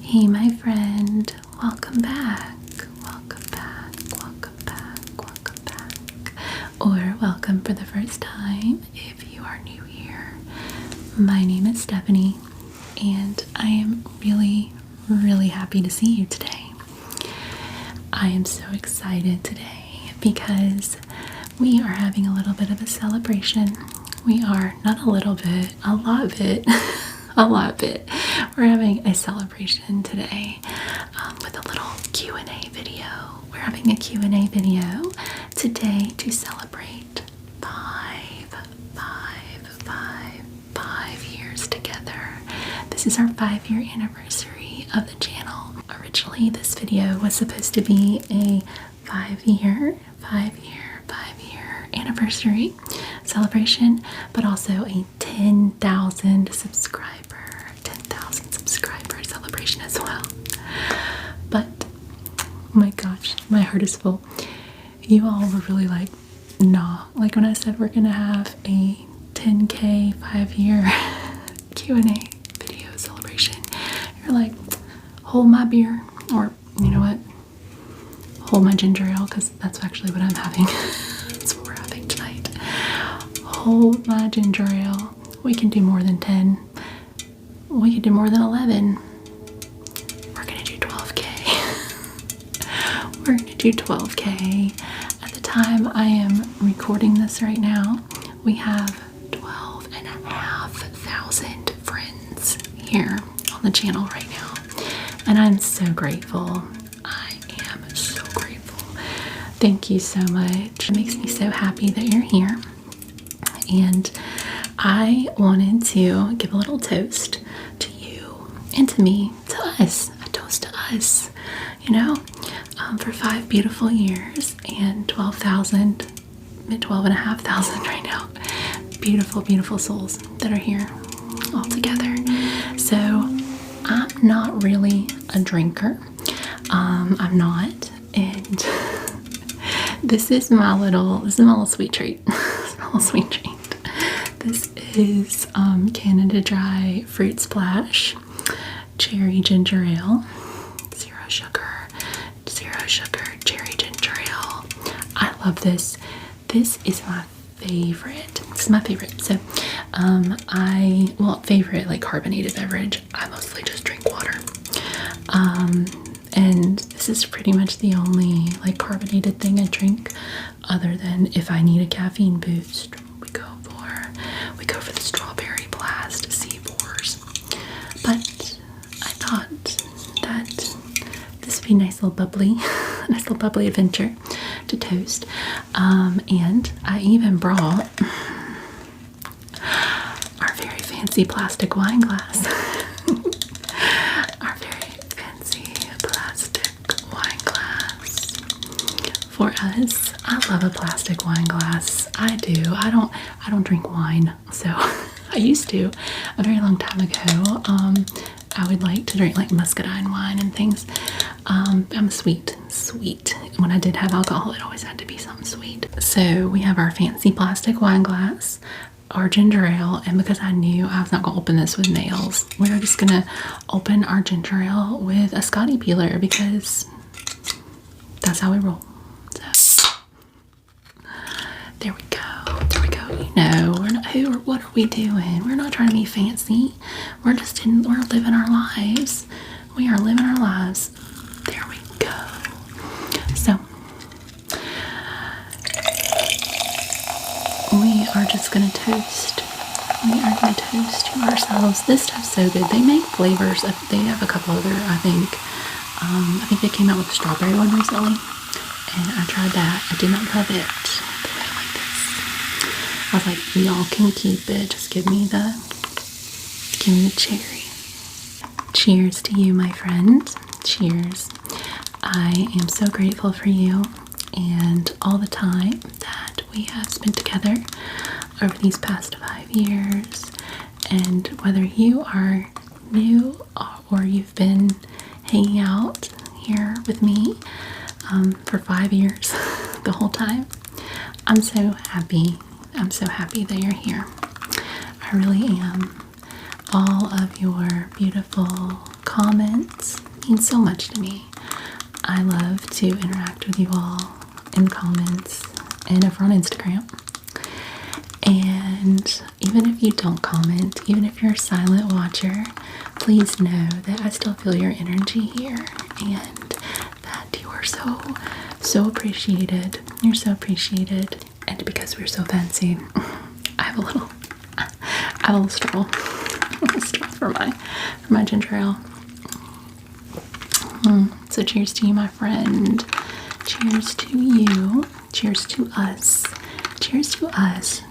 Hey my friend, welcome back, welcome back, welcome back, welcome back, or welcome for the first time if you are new here. My name is Stephanie and I am really happy to see you today. I am so excited today because we are having a little bit of a celebration. We are not a little bit, a lot bit. A lot bit. We're having a celebration today with a little Q&A video. We're having a Q&A video today to celebrate five years together. This is our 5-year anniversary of the channel. Originally, this video was supposed to be a 5-year anniversary celebration, but also a 10,000 subscriber celebration as well. But oh my gosh, my heart is full. You all were really like, nah, like when I said we're gonna have a 10k 5-year Q&A video celebration, you're like, hold my beer, or you know what, hold my ginger ale, because that's actually what I'm having. That's what we're having tonight. Hold my ginger ale. We can do more than 10. We could do more than 11. We're gonna do 12k. We're gonna do 12k. At the time I am recording this right now, we have 12,500 friends here on the channel right now. And I'm so grateful. I am so grateful. Thank you so much. It makes me so happy that you're here. And I wanted to give a little toast to you and to me, to us, a toast to us, you know, for 5 beautiful years and 12,500 right now. Beautiful souls that are here all together. So I'm not really a drinker. I'm not, and this is my little sweet treat. This is Canada Dry Fruit Splash Cherry Ginger Ale. Zero sugar, cherry ginger ale. I love this. This is my favorite. So, favorite like carbonated beverage. I mostly just drink water. And this is pretty much the only like carbonated thing I drink, other than if I need a caffeine boost. We go for the Strawberry Blast C4s. But I thought that this would be a nice little bubbly adventure to toast. And I even brought our very fancy plastic wine glass. Our very fancy plastic wine glass for us. I love a plastic wine glass. I do. I don't drink wine, so I used to a very long time ago. I would like to drink like muscadine wine and things. I'm sweet. When I did have alcohol, it always had to be something sweet. So we have our fancy plastic wine glass, our ginger ale, and because I knew I was not gonna open this with nails, we are just gonna open our ginger ale with a Scotty peeler because that's how we roll. So there we go. You know, we're not what are we doing? We're not trying to be fancy. We're living our lives. We are living our lives. There we go. So we are just gonna toast. We are gonna toast to ourselves. This stuff's so good. They make flavors. They have a couple other, I think they came out with a strawberry one recently, and I tried that. I did not love it the way I like this. I was like, y'all can keep it. Just give me the cherry. Cheers to you, my friend. Cheers. I am so grateful for you and all the time that we have spent together over these past 5 years. And whether you are new or you've been hanging out here with me for 5 years, the whole time, I'm so happy. I'm so happy that you're here. I really am. All of your beautiful comments mean so much to me. I love to interact with you all in the comments and over on Instagram. And even if you don't comment, even if you're a silent watcher, please know that I still feel your energy here and that you are so appreciated. You're so appreciated. And because we're so fancy, I have a little straw. A little straw for my ginger ale. So cheers to you, my friend. Cheers to you. Cheers to us. Cheers to us.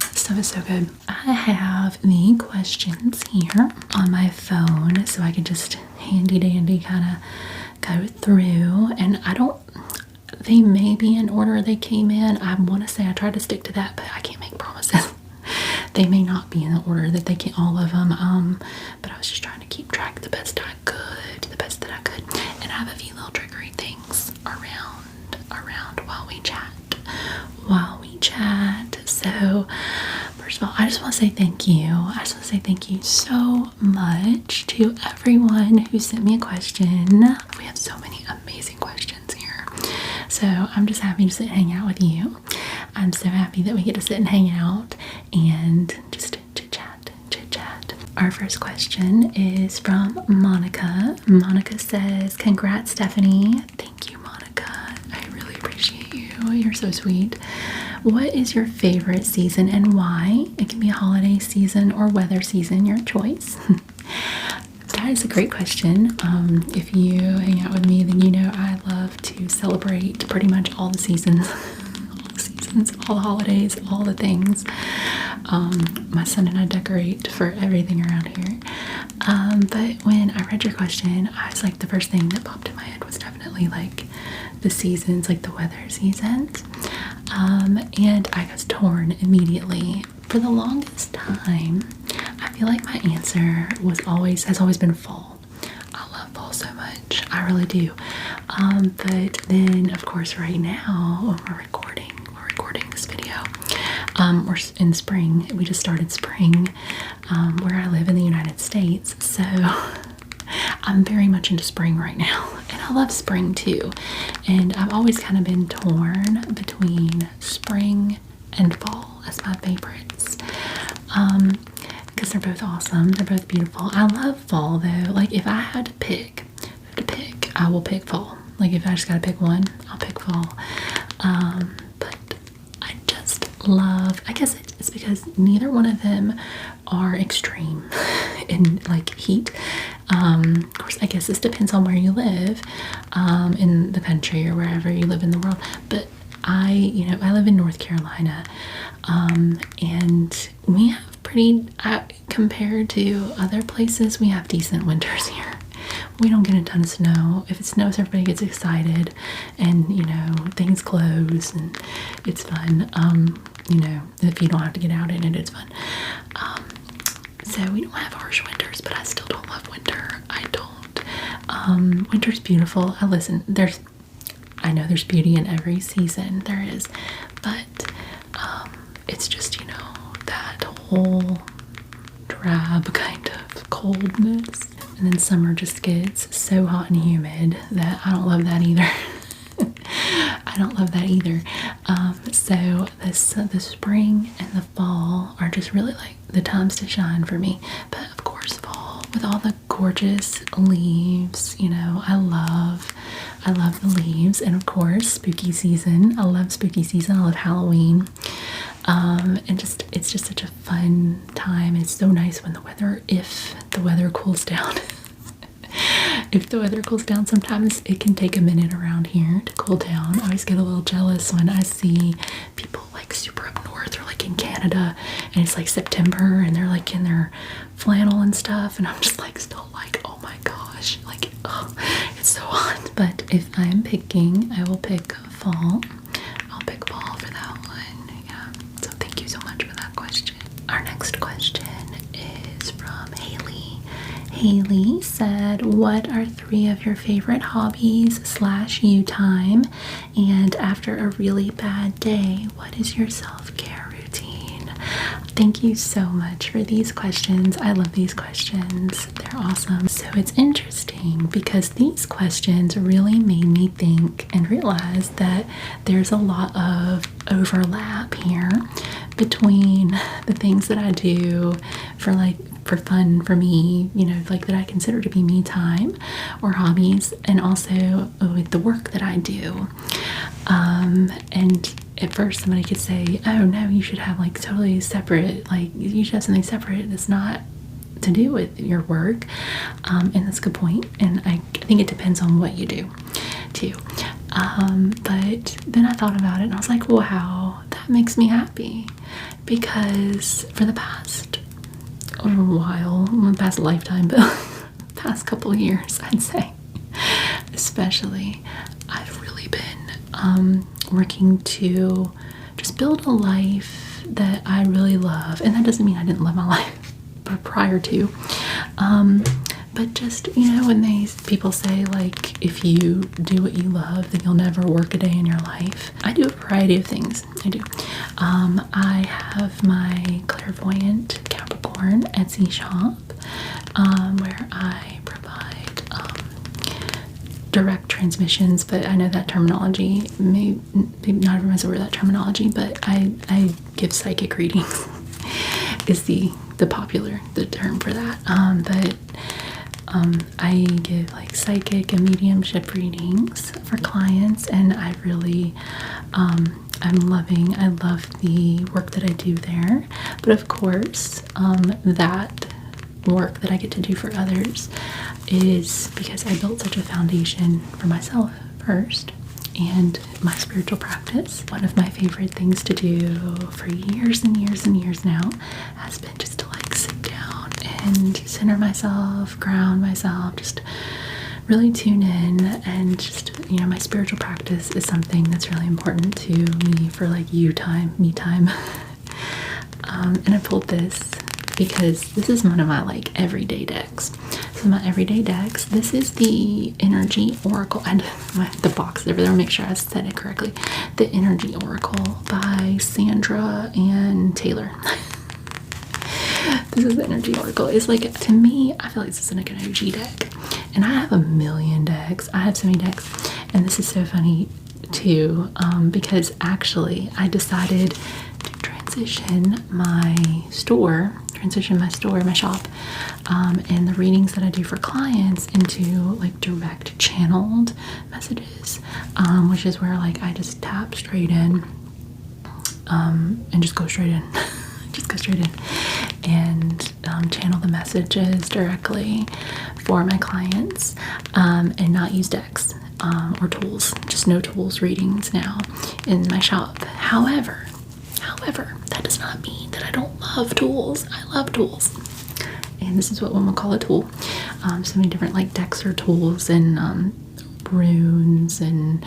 Stuff is so good. I have the questions here on my phone so I can just handy dandy kind of go through, and they may be in order they came in. I want to say I tried to stick to that, but I can't make promises. They may not be in the order that they came, all of them, but I was just trying to keep track the best that I could, and I have a few little triggery things around while we chat. So first of all, I just want to say thank you. I just want to say thank you so much to everyone who sent me a question. We have so many amazing questions here. So I'm just happy to sit and hang out with you. I'm so happy that we get to sit and hang out and just chit chat. Our first question is from Monica. Monica says, "Congrats, Stephanie." Thank you, Monica. I really appreciate you. You're so sweet. What is your favorite season and why? It can be a holiday season or weather season, your choice. That is a great question. If you hang out with me, then you know I love to celebrate pretty much all the seasons. All the holidays, all the things. My son and I decorate for everything around here. But when I read your question, I was like, the first thing that popped in my head was definitely like the seasons, like the weather seasons. And I was torn immediately. For the longest time, I feel like my answer has always been fall. I love fall so much. I really do. But then, of course, right now, when we're recording this video, we're in spring. We just started spring where I live in the United States. So I'm very much into spring right now. And I love spring too. And I've always kind of been torn between spring and fall as my favorites. Because they're both awesome. They're both beautiful. I love fall though. Like if I had to pick, I will pick fall. Like if I just gotta pick one, I'll pick fall. But I just love, I guess it's because neither one of them are extreme in like heat. Of course, I guess this depends on where you live, in the country or wherever you live in the world. But I live in North Carolina, and we have compared to other places, we have decent winters here. We don't get a ton of snow. If it snows, everybody gets excited and, things close and it's fun. If you don't have to get out in it, it's fun. So we don't have harsh winters, but I still don't love winter. I don't. Winter's beautiful. I know there's beauty in every season. There is. But it's just, that whole drab kind of coldness. And then summer just gets so hot and humid that I don't love that either. I don't love that either. So the spring and the fall are just really like the times to shine for me. But of course, fall with all the gorgeous leaves, I love the leaves. And of course, spooky season. I love spooky season. I love Halloween. And it's just such a fun time. It's so nice when if the weather cools down. If the weather cools down, sometimes it can take a minute around here to cool down. I always get a little jealous when I see people like super up north or like in Canada and it's like September and they're like in their flannel and stuff, and I'm just like still like, oh my gosh, like, oh, it's so hot. But if I'm picking, I will pick fall. I'll pick fall for that one. Yeah. So thank you so much for that question. Our next question is from Haley. Haley said, what are 3 of your favorite hobbies / you time? And after a really bad day, what is your self-care routine? Thank you so much for these questions. I love these questions. They're awesome. So it's interesting because these questions really made me think and realize that there's a lot of overlap here between the things that I do for fun for me, like that I consider to be me time or hobbies, and also with the work that I do. And at first somebody could say, oh no, you should have like totally separate, like you should have something separate that's not to do with your work. And that's a good point. And I think it depends on what you do too. But then I thought about it and I was like, wow, that makes me happy, because for the past past lifetime, but past couple of years, I'd say, especially, I've really been working to just build a life that I really love. And that doesn't mean I didn't love my life prior to, but just, when people say, like, if you do what you love, then you'll never work a day in your life. I do a variety of things. I do. I have my clairvoyant Capricorn Etsy shop, where I provide direct transmissions, but I know that terminology, maybe not everyone's aware of that terminology, but I give psychic readings is the term for that. But I give like psychic and mediumship readings for clients, and I really I love the work that I do there. But of course, that work that I get to do for others is because I built such a foundation for myself first, and my spiritual practice. One of my favorite things to do for years and years and years now has been just to like sit down and center myself, ground myself, just really tune in, and just, my spiritual practice is something that's really important to me for like me time. And I pulled this because this is one of my like everyday decks. So my everyday decks, this is the Energy Oracle, and the box over there, make sure I said it correctly. The Energy Oracle by Sandra and Taylor. This is the Energy Oracle. It's like, to me, I feel like this is like an OG deck. And I have a million decks. I have so many decks. And this is so funny too, because actually I decided to transition my shop, and the readings that I do for clients into like direct channeled messages, which is where like I just tap straight in, and just go straight in. And channel the messages directly for my clients, and not use decks or tools. Just no tools readings now in my shop. However, that does not mean that I don't love tools. I love tools, and this is what one would call a tool. So many different like decks or tools, and runes and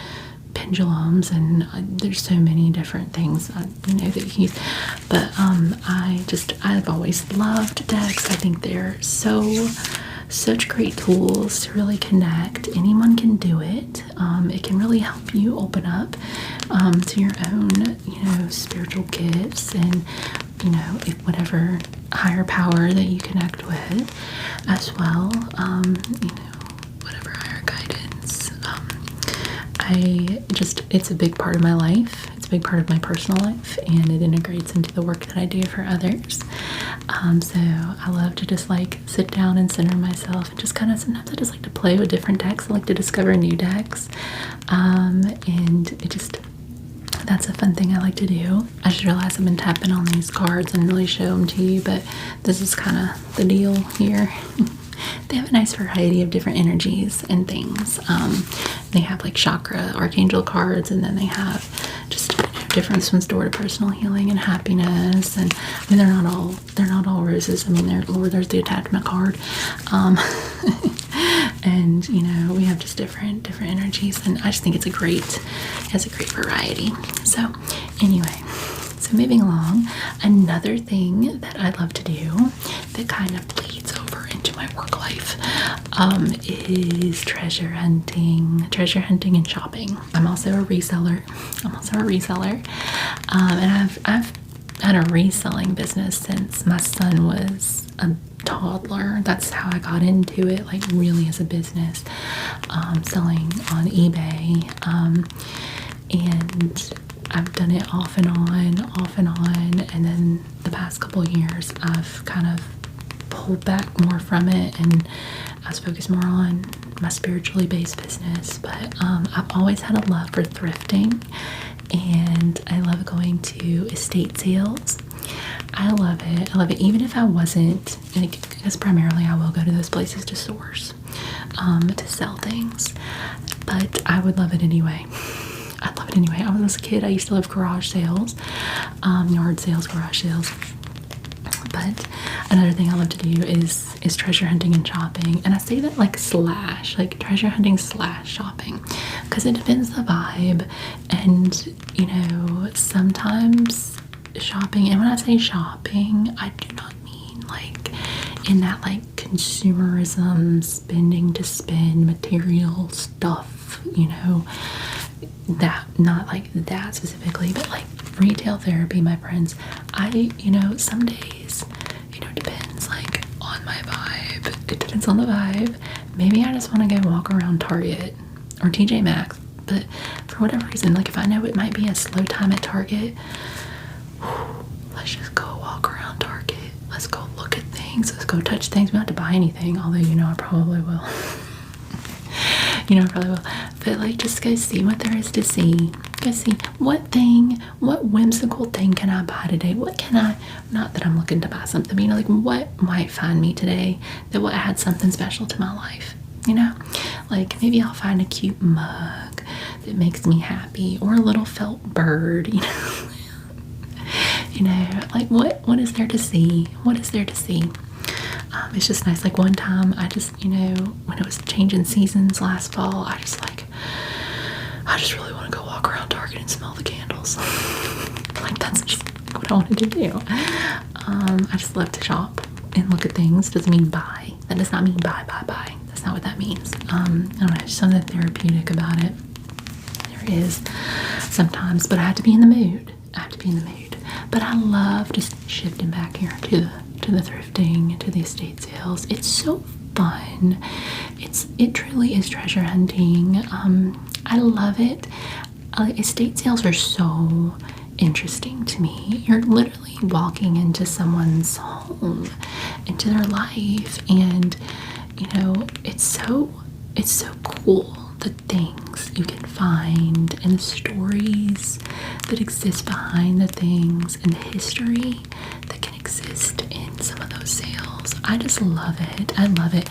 pendulums, and there's so many different things that you can use. But I've always loved decks. I think they're such great tools to really connect. Anyone can do it. It can really help you open up to your own spiritual gifts, and if whatever higher power that you connect with as well, whatever higher guidance. It's a big part of my life. It's a big part of my personal life, and it integrates into the work that I do for others. So I love to just like sit down and center myself, and just kind of, sometimes I just like to play with different decks. I like to discover new decks, and that's a fun thing I like to do. I just realized I've been tapping on these cards and really show them to you, but this is kind of the deal here. They have a nice variety of different energies and things. They have like chakra, archangel cards, and then they have just different ones toward personal healing and happiness. And I mean, they're not all roses. I mean, there's the attachment card, and we have just different energies, and I just think it has a great variety. So anyway. So moving along, another thing that I love to do that kind of bleeds over into my work life is treasure hunting and shopping. I'm also a reseller. And I've had a reselling business since my son was a toddler. That's how I got into it, like really as a business, selling on eBay. And I've done it off and on. And then the past couple of years, I've kind of pulled back more from it, and I was focused more on my spiritually based business. But I've always had a love for thrifting, and I love going to estate sales. I love it. Even if I wasn't, because primarily I will go to those places to source, to sell things. But I would love it anyway. I love it anyway. I was a kid. I used to love garage sales, yard sales, garage sales. But another thing I love to do is treasure hunting and shopping. And I say that like treasure hunting / shopping, because it depends the vibe. And sometimes shopping, and when I say shopping, I do not mean like in that like consumerism, spending to spend material stuff, that, not like that specifically, but like retail therapy, my friends. Some days, depends like on my vibe. It depends on the vibe. Maybe I just want to go walk around Target or TJ Maxx, but for whatever reason, like if I know it might be a slow time at Target, let's just go walk around Target. Let's go look at things. Let's go touch things. We don't have to buy anything, although I probably will. I probably will. But like, just go see what there is to see. Go see what whimsical thing can I buy today? What can I, not that I'm looking to buy something, like what might find me today that will add something special to my life? Like maybe I'll find a cute mug that makes me happy, or a little felt bird, like what is there to see? What is there to see? It's just nice. Like one time I just, when it was changing seasons last fall, I just really want to go walk around Target and smell the candles. Like that's just what I wanted to do. I just love to shop and look at things. Doesn't mean buy. That does not mean buy. That's not what that means. I don't know, there's something therapeutic about it. There is sometimes, but I have to be in the mood. But I love just shifting back here to the thrifting, to the estate sales. It's so fun. It truly is treasure hunting. I love it. Estate sales are so interesting to me. You're literally walking into someone's home, into their life, and it's so cool, the things you can find and the stories that exist behind the things and the history that can exist in some of those sales. I just love it. I love it.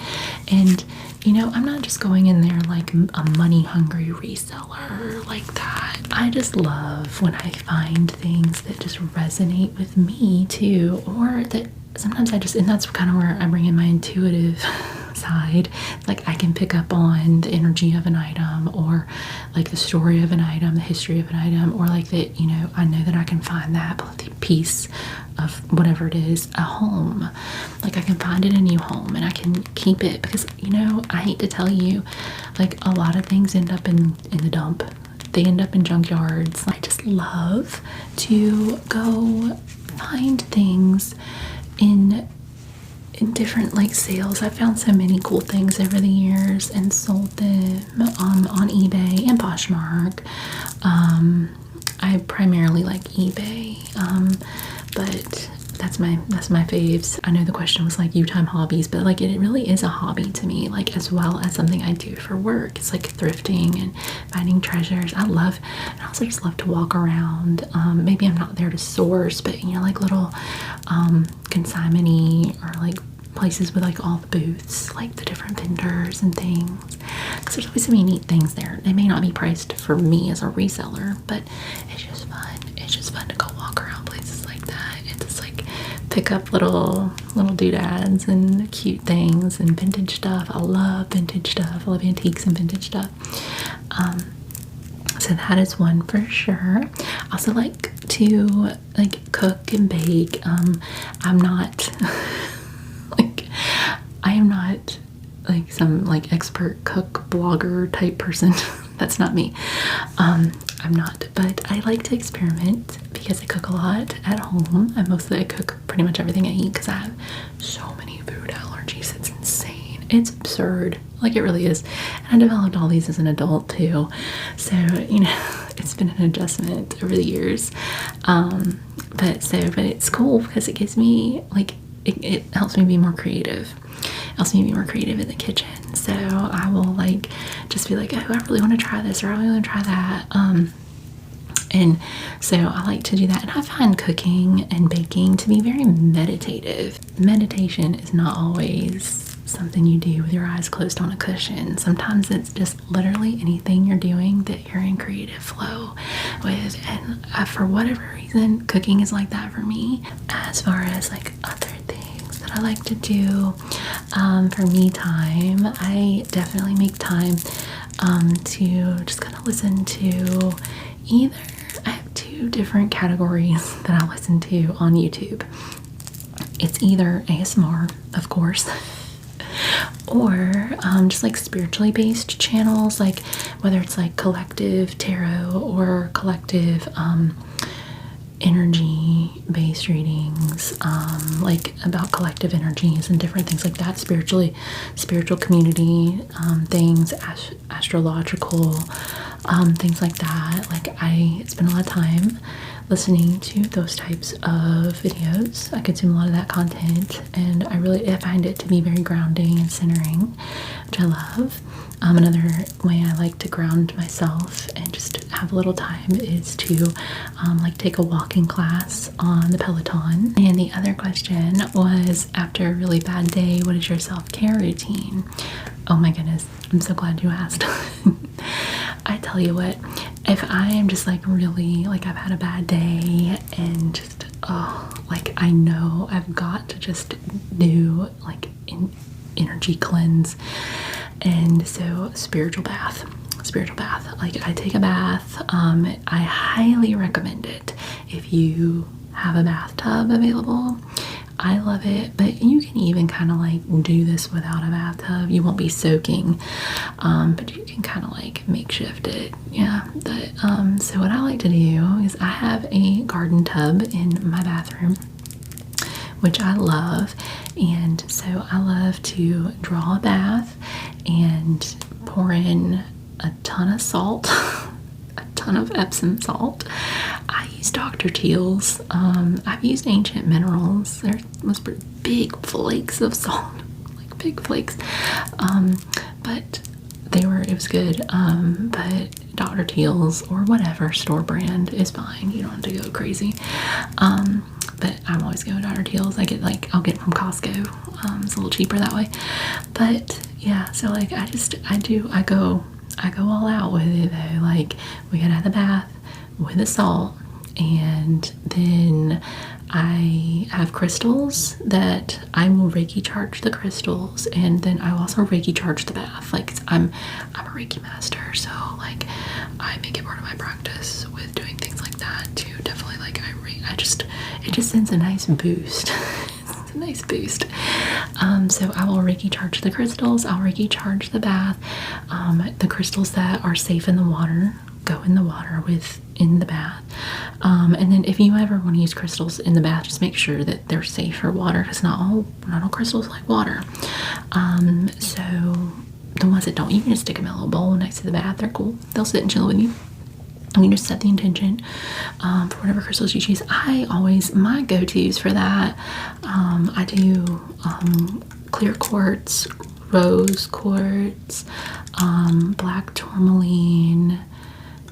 And I'm not just going in there like a money hungry reseller like that. I just love when I find things that just resonate with me too, or that sometimes and that's kind of where I bring in my intuitive side. Like I can pick up on the energy of an item, or like the story of an item, the history of an item, or like that, I know that I can find that piece of whatever it is, a home. Like I can find it a new home and I can keep it, because I hate to tell you, like a lot of things end up in the dump. They end up in junkyards. I just love to go find things in different like sales. I've found so many cool things over the years and sold them on eBay and Poshmark. I primarily like eBay, but that's my faves. I know the question was like hobbies, but like it really is a hobby to me, like as well as something I do for work. It's like thrifting and finding treasures. I also just love to walk around. Maybe I'm not there to source, but like little consignment-y, or like places with like all the booths, like the different vendors and things, because there's always so many neat things there. They may not be priced for me as a reseller, but it's just fun. It's just fun to go walk around places like that and just like pick up little doodads and cute things and vintage stuff. I love vintage stuff. I love antiques and vintage stuff. So that is one for sure. I also like to like cook and bake. I'm not I am not like some like expert cook blogger type person. That's not me. I I'm not, but I like to experiment because I cook a lot at home. I cook pretty much everything I eat because I have so many food allergies. It's insane. It's absurd. Like, it really is. And I developed all these as an adult too. So, you know, it's been an adjustment over the years. But it's cool because it gives me, like, it helps me be more creative. It helps me be more creative in the kitchen. So I will, like, just be like, oh, I really want to try this, or I really want to try that. And so I like to do that. And I find cooking and baking to be very meditative. Meditation is not always something you do with your eyes closed on a cushion. Sometimes it's just literally anything you're doing that you're in creative flow with. And for whatever reason, cooking is like that for me. As far as like other things that I like to do for me time, I definitely make time to just kind of listen to either, I have two different categories that I listen to on YouTube. It's either ASMR, of course, or just like spiritually based channels, like whether it's like collective tarot or collective energy based readings, like about collective energies and different things like that, spiritual community things, astrological things like that. Like, I spend a lot of time listening to those types of videos. I consume a lot of that content, and I find it to be very grounding and centering, which I love. Another way I like to ground myself and just have a little time is to like take a walking class on the Peloton. And the other question was, after a really bad day, what is your self-care routine? Oh my goodness, I'm so glad you asked. I tell you what, if I am just like really, like, I've had a bad day and just, like, I know I've got to just do like an energy cleanse. And so spiritual bath. Like, I take a bath. I highly recommend it if you have a bathtub available. I love it, but you can even kind of like do this without a bathtub. You won't be soaking, but you can kind of like makeshift it. Yeah. But so what I like to do is I have a garden tub in my bathroom, which I love. And so I love to draw a bath and pour in a ton of salt, a ton of Epsom salt. I use Dr. Teal's. I've used Ancient Minerals. There was big flakes of salt, like big flakes. But it was good. But Dr. Teal's or whatever store brand is fine. You don't have to go crazy. But I'm always going to Dr. Teal's. I'll get it from Costco. It's a little cheaper that way. But yeah, so like I go all out with it though. Like, we get out of the bath with the salt, and then I have crystals that I will Reiki charge the crystals, and then I will also Reiki charge the bath. Like, I'm a Reiki master, so like I make it part of my practice with doing things like that too. Definitely, like it just sends a nice boost. It's a nice boost. So I will Reiki charge the crystals. I'll Reiki charge the bath. The crystals that are safe in the water go in the water in the bath. And then if you ever want to use crystals in the bath, just make sure that they're safe for water, because not all crystals like water. So the ones that don't, you can just stick them in a little bowl next to the bath. They're cool. They'll sit and chill with you. You can just set the intention for whatever crystals you choose. My go-tos for that, I do clear quartz, rose quartz, black tourmaline,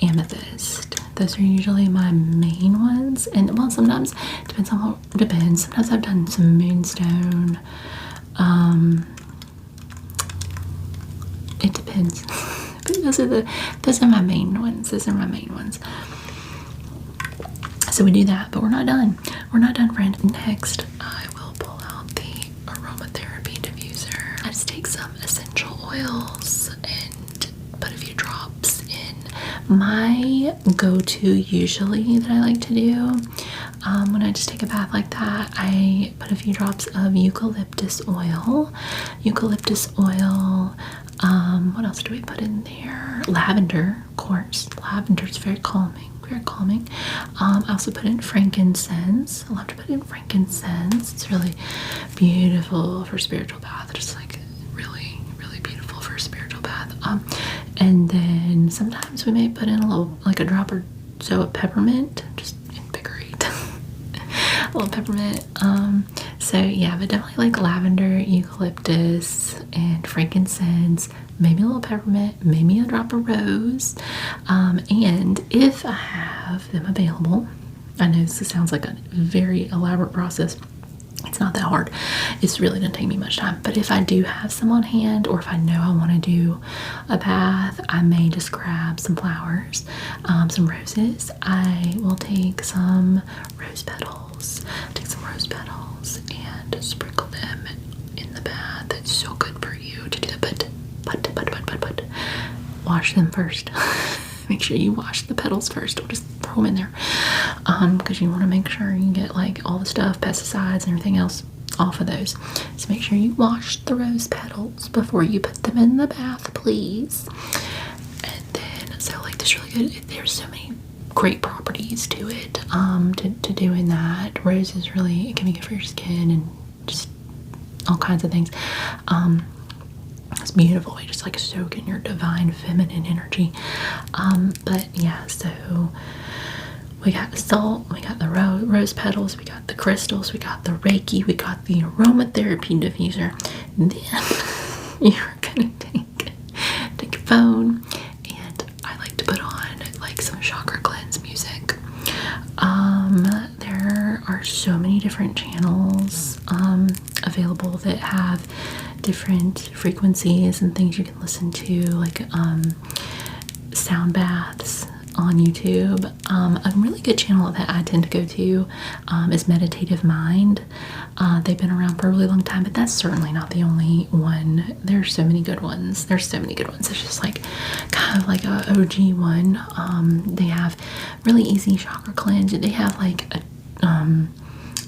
amethyst. Those are usually my main ones. And well, sometimes depends. Sometimes I've done some moonstone. It depends. But those are my main ones. So we do that, but we're not done. We're not done, friend. Next, I will pull out the aromatherapy diffuser. I just take some essential oils and put a few drops in. My go-to usually that I like to do when I just take a bath like that, I put a few drops of eucalyptus oil. What else do we put in there? Lavender, of course. Lavender is very calming. I also put in frankincense. I love to put in frankincense. It's really beautiful for spiritual bath. Just like really, really beautiful for a spiritual bath. And then sometimes we may put in a little, like a drop or so of peppermint. Just invigorate. A little peppermint. So yeah, but definitely like lavender, eucalyptus, and frankincense. Maybe a little peppermint, maybe a drop of rose. And if I have them available, I know this sounds like a very elaborate process. It's not that hard. It's really gonna take me much time. But if I do have some on hand, or if I know I want to do a bath, I may just grab some flowers, some roses. I will take some rose petals, and sprinkle them in the bath. It's so good for you to do that. But wash them first. Make sure you wash the petals first, or just throw them in there, because you want to make sure you get like all the stuff, pesticides and everything else off of those. So make sure you wash the rose petals before you put them in the bath, please. And then, so like this really good, there's so many great properties to it, to doing that. Rose is really, it can be good for your skin and just all kinds of things. It's a beautiful way, just like soak in your divine feminine energy. But yeah, so we got the salt, we got the rose petals, we got the crystals, we got the reiki, we got the aromatherapy diffuser. And then you're gonna take your phone, and I like to put on like some chakra cleanse music. There are so many different channels available that have different frequencies and things you can listen to, like sound baths on YouTube. A really good channel that I tend to go to is Meditative Mind. They've been around for a really long time, but that's certainly not the only one. There's so many good ones. It's just like kind of like a OG one. They have really easy chakra cleanse. They have like a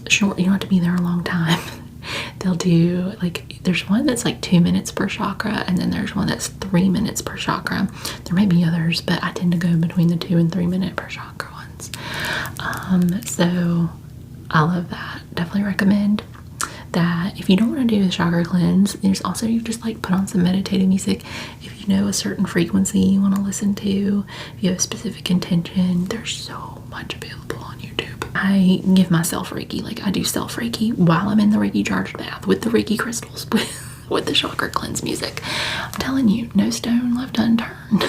short, you don't have to be there a long time. They'll do like, there's one that's like 2 minutes per chakra, and then there's one that's 3 minutes per chakra. There may be others, but I tend to go between the 2 and 3 minute per chakra ones. So I love that. Definitely recommend that. If you don't want to do the chakra cleanse, there's also, you just like put on some meditative music. If you know a certain frequency you want to listen to, if you have a specific intention, there's so much available on YouTube. I give myself Reiki, like I do self Reiki while I'm in the Reiki charged bath with the Reiki crystals, with the chakra cleanse music. I'm telling you, no stone left unturned.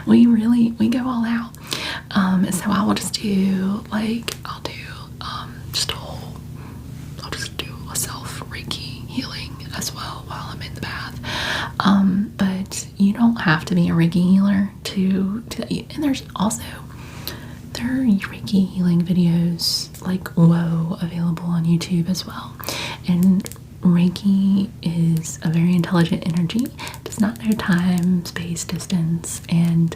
we go all out. So I will just do like, I'll just do a self Reiki healing as well while I'm in the bath. But you don't have to be a Reiki healer to and there are Reiki healing videos like whoa available on YouTube as well. And Reiki is a very intelligent energy, does not know time, space, distance, and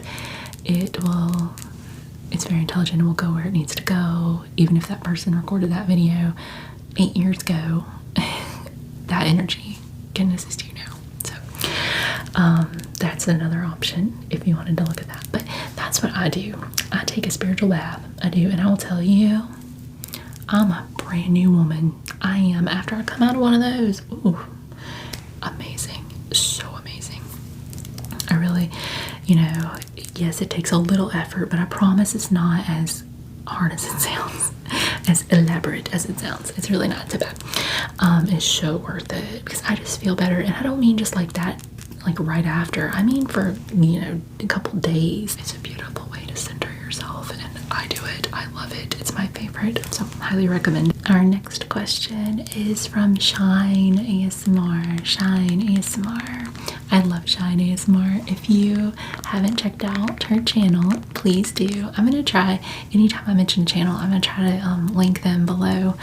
it's very intelligent and will go where it needs to go. Even if that person recorded that video 8 years ago, that energy can assist you now. So that's another option if you wanted to look at that. But that's what I do. I take a spiritual bath. I do, and I will tell you, I'm a brand new woman. I am, after I come out of one of those. Ooh, amazing. So amazing. I really, yes, it takes a little effort, but I promise it's not as hard as it sounds, as elaborate as it sounds. It's really not so bad. It's so worth it, because I just feel better. And I don't mean just like that, like right after. I mean for, a couple days. It's a beautiful way to center yourself, and I do it. I love it. It's my favorite, so highly recommend. Our next question is from Shine ASMR. Shine ASMR. I love Shine ASMR. If you haven't checked out her channel, please do. I'm gonna try, anytime I mention a channel, I'm gonna try to link them below,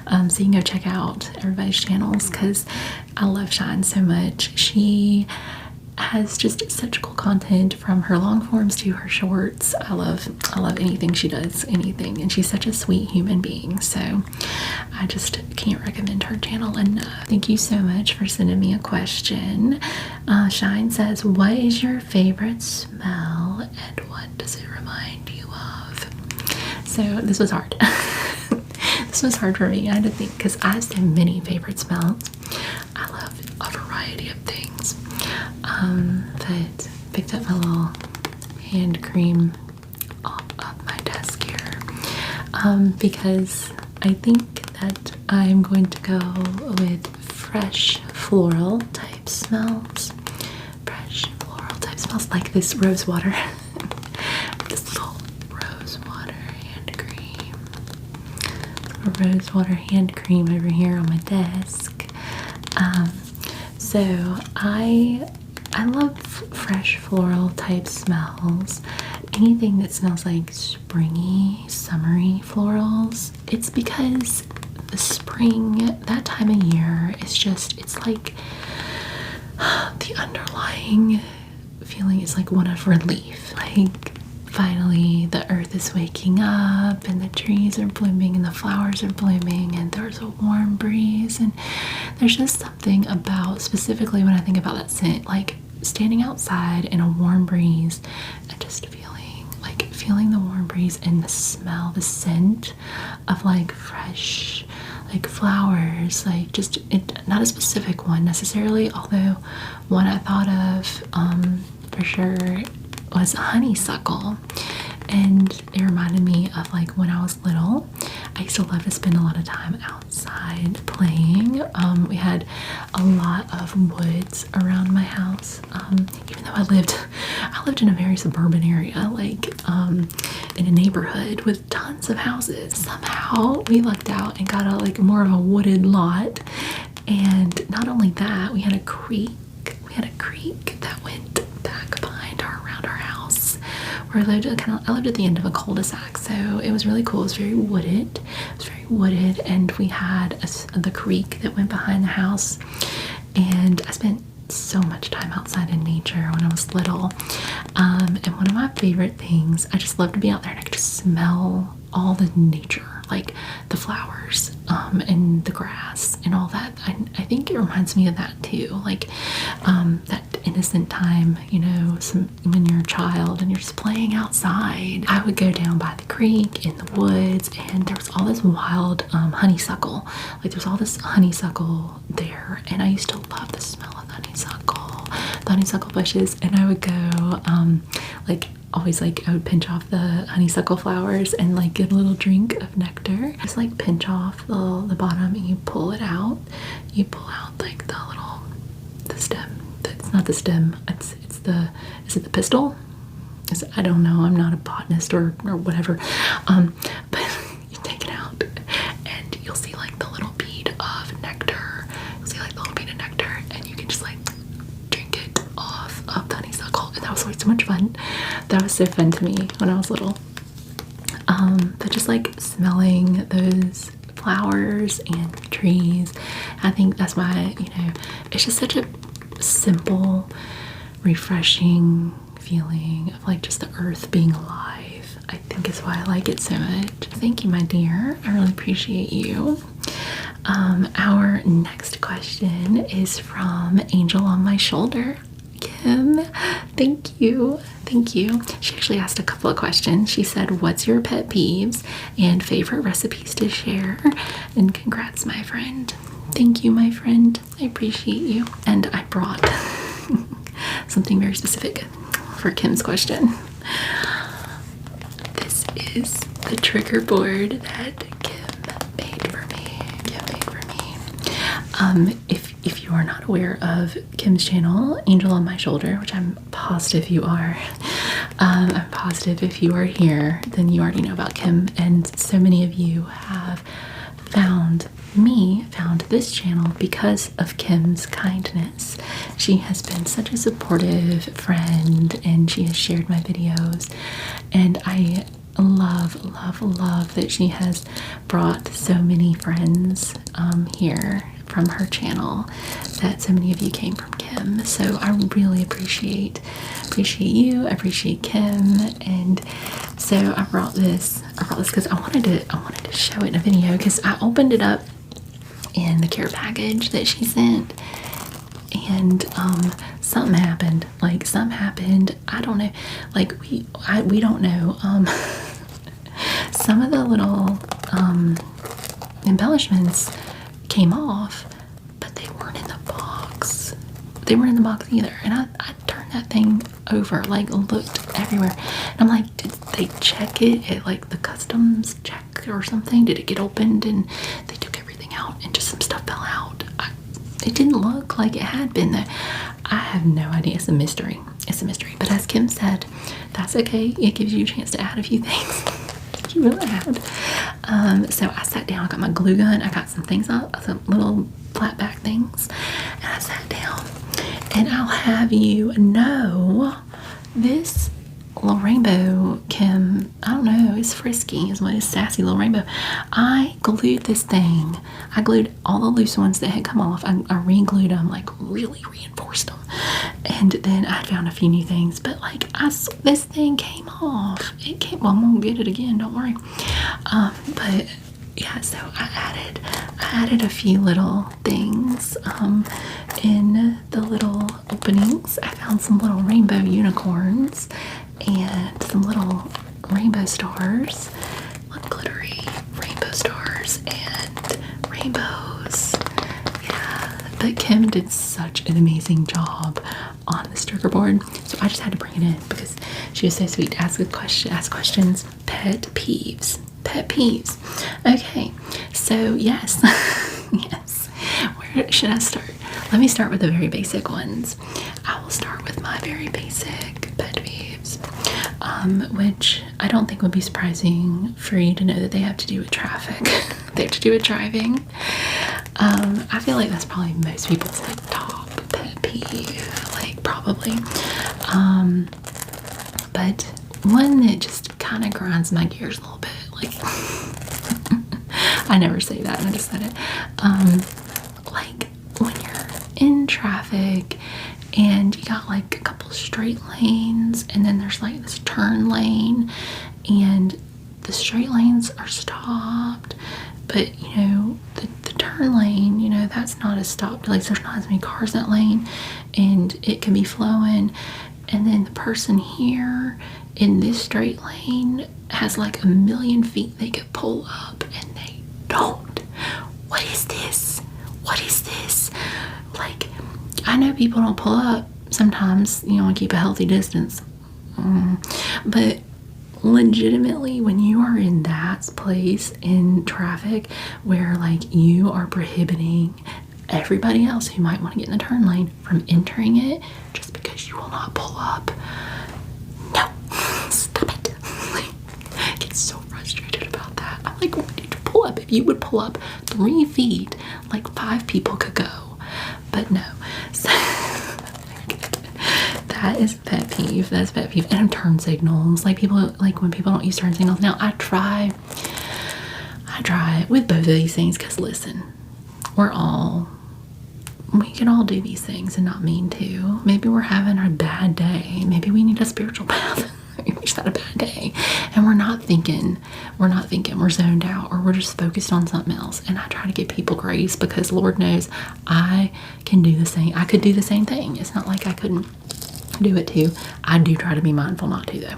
so you can go check out everybody's channels, because I love Shine so much. She has just such cool content from her long forms to her shorts. I love anything she does, anything, and she's such a sweet human being. So I just can't recommend her channel enough. Thank you so much for sending me a question. Shine says, what is your favorite smell and what does it remind you of? So this was hard. This was hard for me. I had to think because I have so many favorite smells. I love a variety of things. But picked up my little hand cream off of my desk here because I think that I'm going to go with fresh floral type smells. Fresh floral type smells like this rose water. This little rose water hand cream. Rose water hand cream over here on my desk. So I love fresh floral type smells. Anything that smells like springy, summery florals. It's because the spring, that time of year, is just, it's like the underlying feeling is like one of relief. Like finally the earth is waking up and the trees are blooming and the flowers are blooming and there's a warm breeze, and there's just something about, specifically when I think about that scent, like standing outside in a warm breeze and just feeling the warm breeze and the smell, the scent of like fresh like flowers, like just not a specific one necessarily, although one I thought of for sure was honeysuckle. And it reminded me of like when I was little. I used to love to spend a lot of time outside playing. We had a lot of woods around my house. Even though I lived in a very suburban area, like in a neighborhood with tons of houses. Somehow we lucked out and got a more of a wooded lot. And not only that, we had a creek. That went back behind around our house. Where I lived at the end of a cul-de-sac, so it was really cool. It was very wooded. And we had the creek that went behind the house. And I spent so much time outside in nature when I was little. And one of my favorite things, I just love to be out there and I could just smell all the nature, like the flowers and the grass and all that. I think it reminds me of that too, like that innocent time, you know, when you're a child and you're just playing outside. I would go down by the creek in the woods and there was all this wild honeysuckle. Like there was all this honeysuckle there, and I used to love the smell of the honeysuckle bushes. And I would go I would pinch off the honeysuckle flowers and like get a little drink of nectar. Just like pinch off the bottom and you pull it out. You pull out like the stem. That's not the stem. Is it the pistil? I don't know. I'm not a botanist or whatever. But you take it out and you'll see like the little bead of nectar. And you can just like drink it off of the honeysuckle. And that was always so much fun. That was so fun to me when I was little. But just like smelling those flowers and trees, I think that's why, you know, it's just such a simple, refreshing feeling of like just the earth being alive. I think is why I like it so much. Thank you, my dear. I really appreciate you. Our next question is from Angel on My Shoulder. Kim, thank you. She actually asked a couple of questions. She said, what's your pet peeves and favorite recipes to share? And congrats, my friend. Thank you, my friend. I appreciate you. And I brought something very specific for Kim's question. This is the trigger board that Kim made for me. If you are not aware of Kim's channel, Angel on My Shoulder, which I'm positive you are, I'm positive if you are here, then you already know about Kim. And so many of you have found this channel because of Kim's kindness. She has been such a supportive friend and she has shared my videos, and I love that she has brought so many friends here from her channel, that so many of you came from Kim. Kim. So I really appreciate you. I appreciate Kim. And so I brought this because I wanted to show it in a video, because I opened it up in the care package that she sent, and something happened. I don't know. Like we don't know. Some of the little embellishments came off, but they weren't in the box. They weren't in the box either. And I turned that thing over, like looked everywhere. And I'm like, did they check it at like the customs check or something? Did it get opened and they took everything out and just some stuff fell out? It didn't look like it had been though. I have no idea. It's a mystery. It's a mystery. But as Kim said, that's okay. It gives you a chance to add a few things. You really had. So I sat down. I got my glue gun. I got some things out, some little flat back things, and I sat down. And I'll have you know, this little rainbow, Kim, I don't know, it's frisky is what it is, sassy little rainbow. I glued this thing. I glued all the loose ones that had come off. I re-glued them, like really reinforced them. And then I found a few new things, but like this thing came off. It came, well, I'm gonna get it again, don't worry. But yeah, so I added a few little things in the little openings. I found some little rainbow unicorns and some little rainbow stars. Look, glittery rainbow stars and rainbows. Yeah, but Kim did such an amazing job on the sticker board, so I just had to bring it in because she was so sweet to ask questions. Pet peeves. Okay, so yes. Yes, where should I start? Let me start with the very basic ones. I will start with my very basic pet peeves, which I don't think would be surprising for you to know that they have to do with traffic. They have to do with driving. I feel like that's probably most people's like top pet peeve, like probably. But one that just kind of grinds my gears a little bit, like I never say that and I just said it. Like when you're in traffic and you got like a couple straight lanes and then there's like this turn lane and the straight lanes are stopped, but you know the turn lane, you know, that's not as stopped, like there's not as many cars in that lane and it can be flowing, and then the person here in this straight lane has like a million feet they could pull up and they don't. What is this? Like, I know people don't pull up sometimes, you know, and keep a healthy distance, but legitimately when you are in that place in traffic where like you are prohibiting everybody else who might want to get in the turn lane from entering it just because you will not pull up, no, stop it. Like, I get so frustrated about that. I'm like, why did you pull up? If you would pull up 3 feet, like 5 people could go. But no. So that is pet peeve. That's pet peeve. And turn signals. Like people, like when people don't use turn signals. Now I try with both of these things because listen, we can all do these things and not mean to. Maybe we're having a bad day. Maybe we need a spiritual bath. We just had a bad day and we're not thinking, we're zoned out, or we're just focused on something else. And I try to give people grace because Lord knows I can do the same. I could do the same thing. It's not like I couldn't do it too. I do try to be mindful not to though.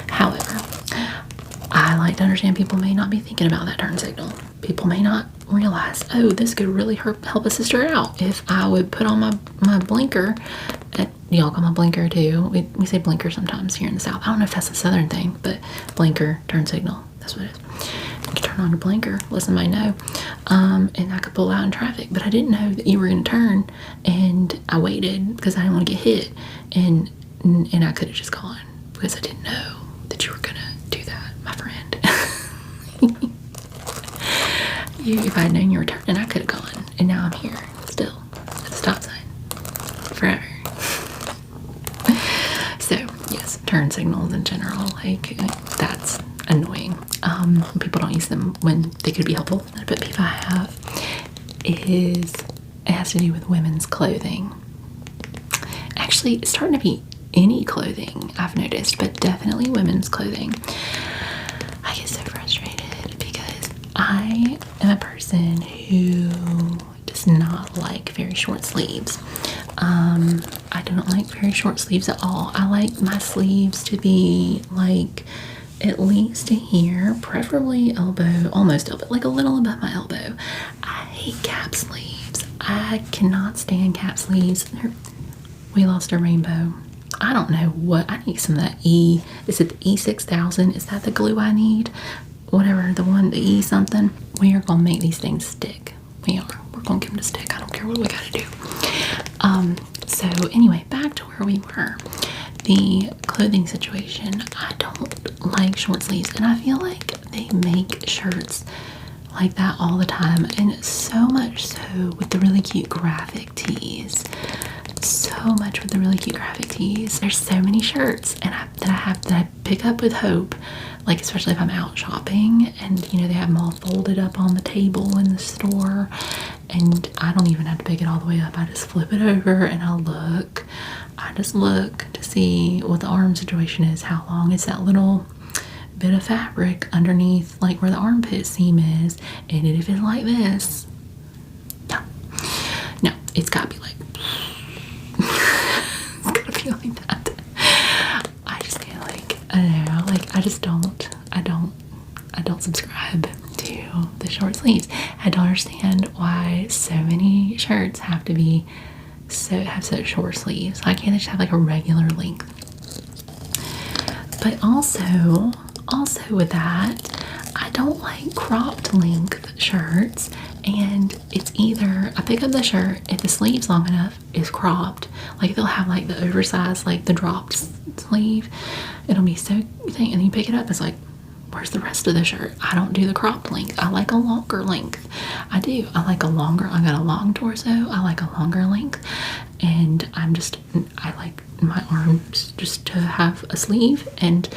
However, I like to understand people may not be thinking about that turn signal. People may not realize, oh, this could really help a sister out if I would put on my blinker. Y'all call my blinker too. We say blinker sometimes here in the South. I don't know if that's a Southern thing, but blinker, turn signal, that's what it is. You turn on your blinker, let somebody know. And I could pull out in traffic, but I didn't know that you were going to turn, and I waited because I didn't want to get hit, and I could have just gone because I didn't know that you were going to do that, my friend. If I had known you were turning, I could have gone, and now I'm here still at the stop sign forever. So yes, turn signals in general, like that's annoying. People don't use them when they could be helpful. But peeve I have is, it has to do with women's clothing. actually, it's starting to be any clothing, I've noticed, but definitely women's clothing. I get so frustrated because I am a person who does not like very short sleeves. I don't like very short sleeves at all. I like my sleeves to be like at least to here, preferably elbow, almost elbow, like a little above my elbow. I hate cap sleeves. I cannot stand cap sleeves. We lost a rainbow. I don't know what, I need some of that is it the E6000? Is that the glue I need? Whatever, the E something. We are going to make these things stick. We're going to give them to stick. I don't care what we got to do. So anyway, back to where we were. The clothing situation. I don't like short sleeves, and I feel like they make shirts like that all the time, and so much so with the really cute graphic tees. So much with the really cute graphic tees. There's so many shirts that I pick up with hope, like especially if I'm out shopping and they have them all folded up on the table in the store, and I don't even have to pick it all the way up. I just flip it over and I just look to see what the arm situation is, how long is that little bit of fabric underneath, like where the armpit seam is, and if it's like this, no, it's gotta be like it's gotta be like that. I just can't, like, I don't know, like I don't subscribe to the short sleeves. I don't understand why so many shirts have such short sleeves. Why can't they just have like a regular length? But also with that, I don't like cropped length shirts, and it's either I pick up the shirt if the sleeve's long enough, is cropped, like they'll have like the oversized, like the dropped sleeve, it'll be so thing, and you pick it up, it's like, where's the rest of the shirt? I don't do the cropped length. I like a longer length. I do. I got a long torso. I like a longer length, and I like my arms just to have a sleeve, and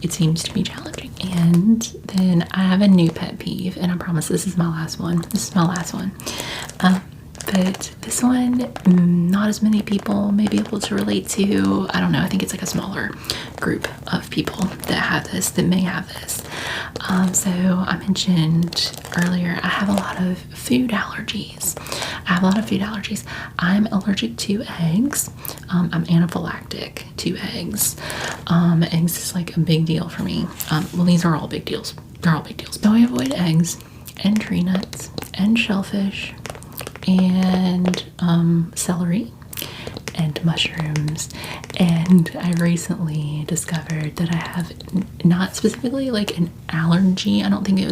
it seems to be challenging. And then I have a new pet peeve, and I promise this is my last one. But this one, not as many people may be able to relate to. I don't know. I think it's like a smaller group of people that may have this. So I mentioned earlier, I have a lot of food allergies. I'm allergic to eggs. I'm anaphylactic to eggs. Eggs is like a big deal for me. Well, these are all big deals. They're all big deals. So I avoid eggs and tree nuts and shellfish and celery and mushrooms. And I recently discovered that I have not specifically like an allergy. I don't think it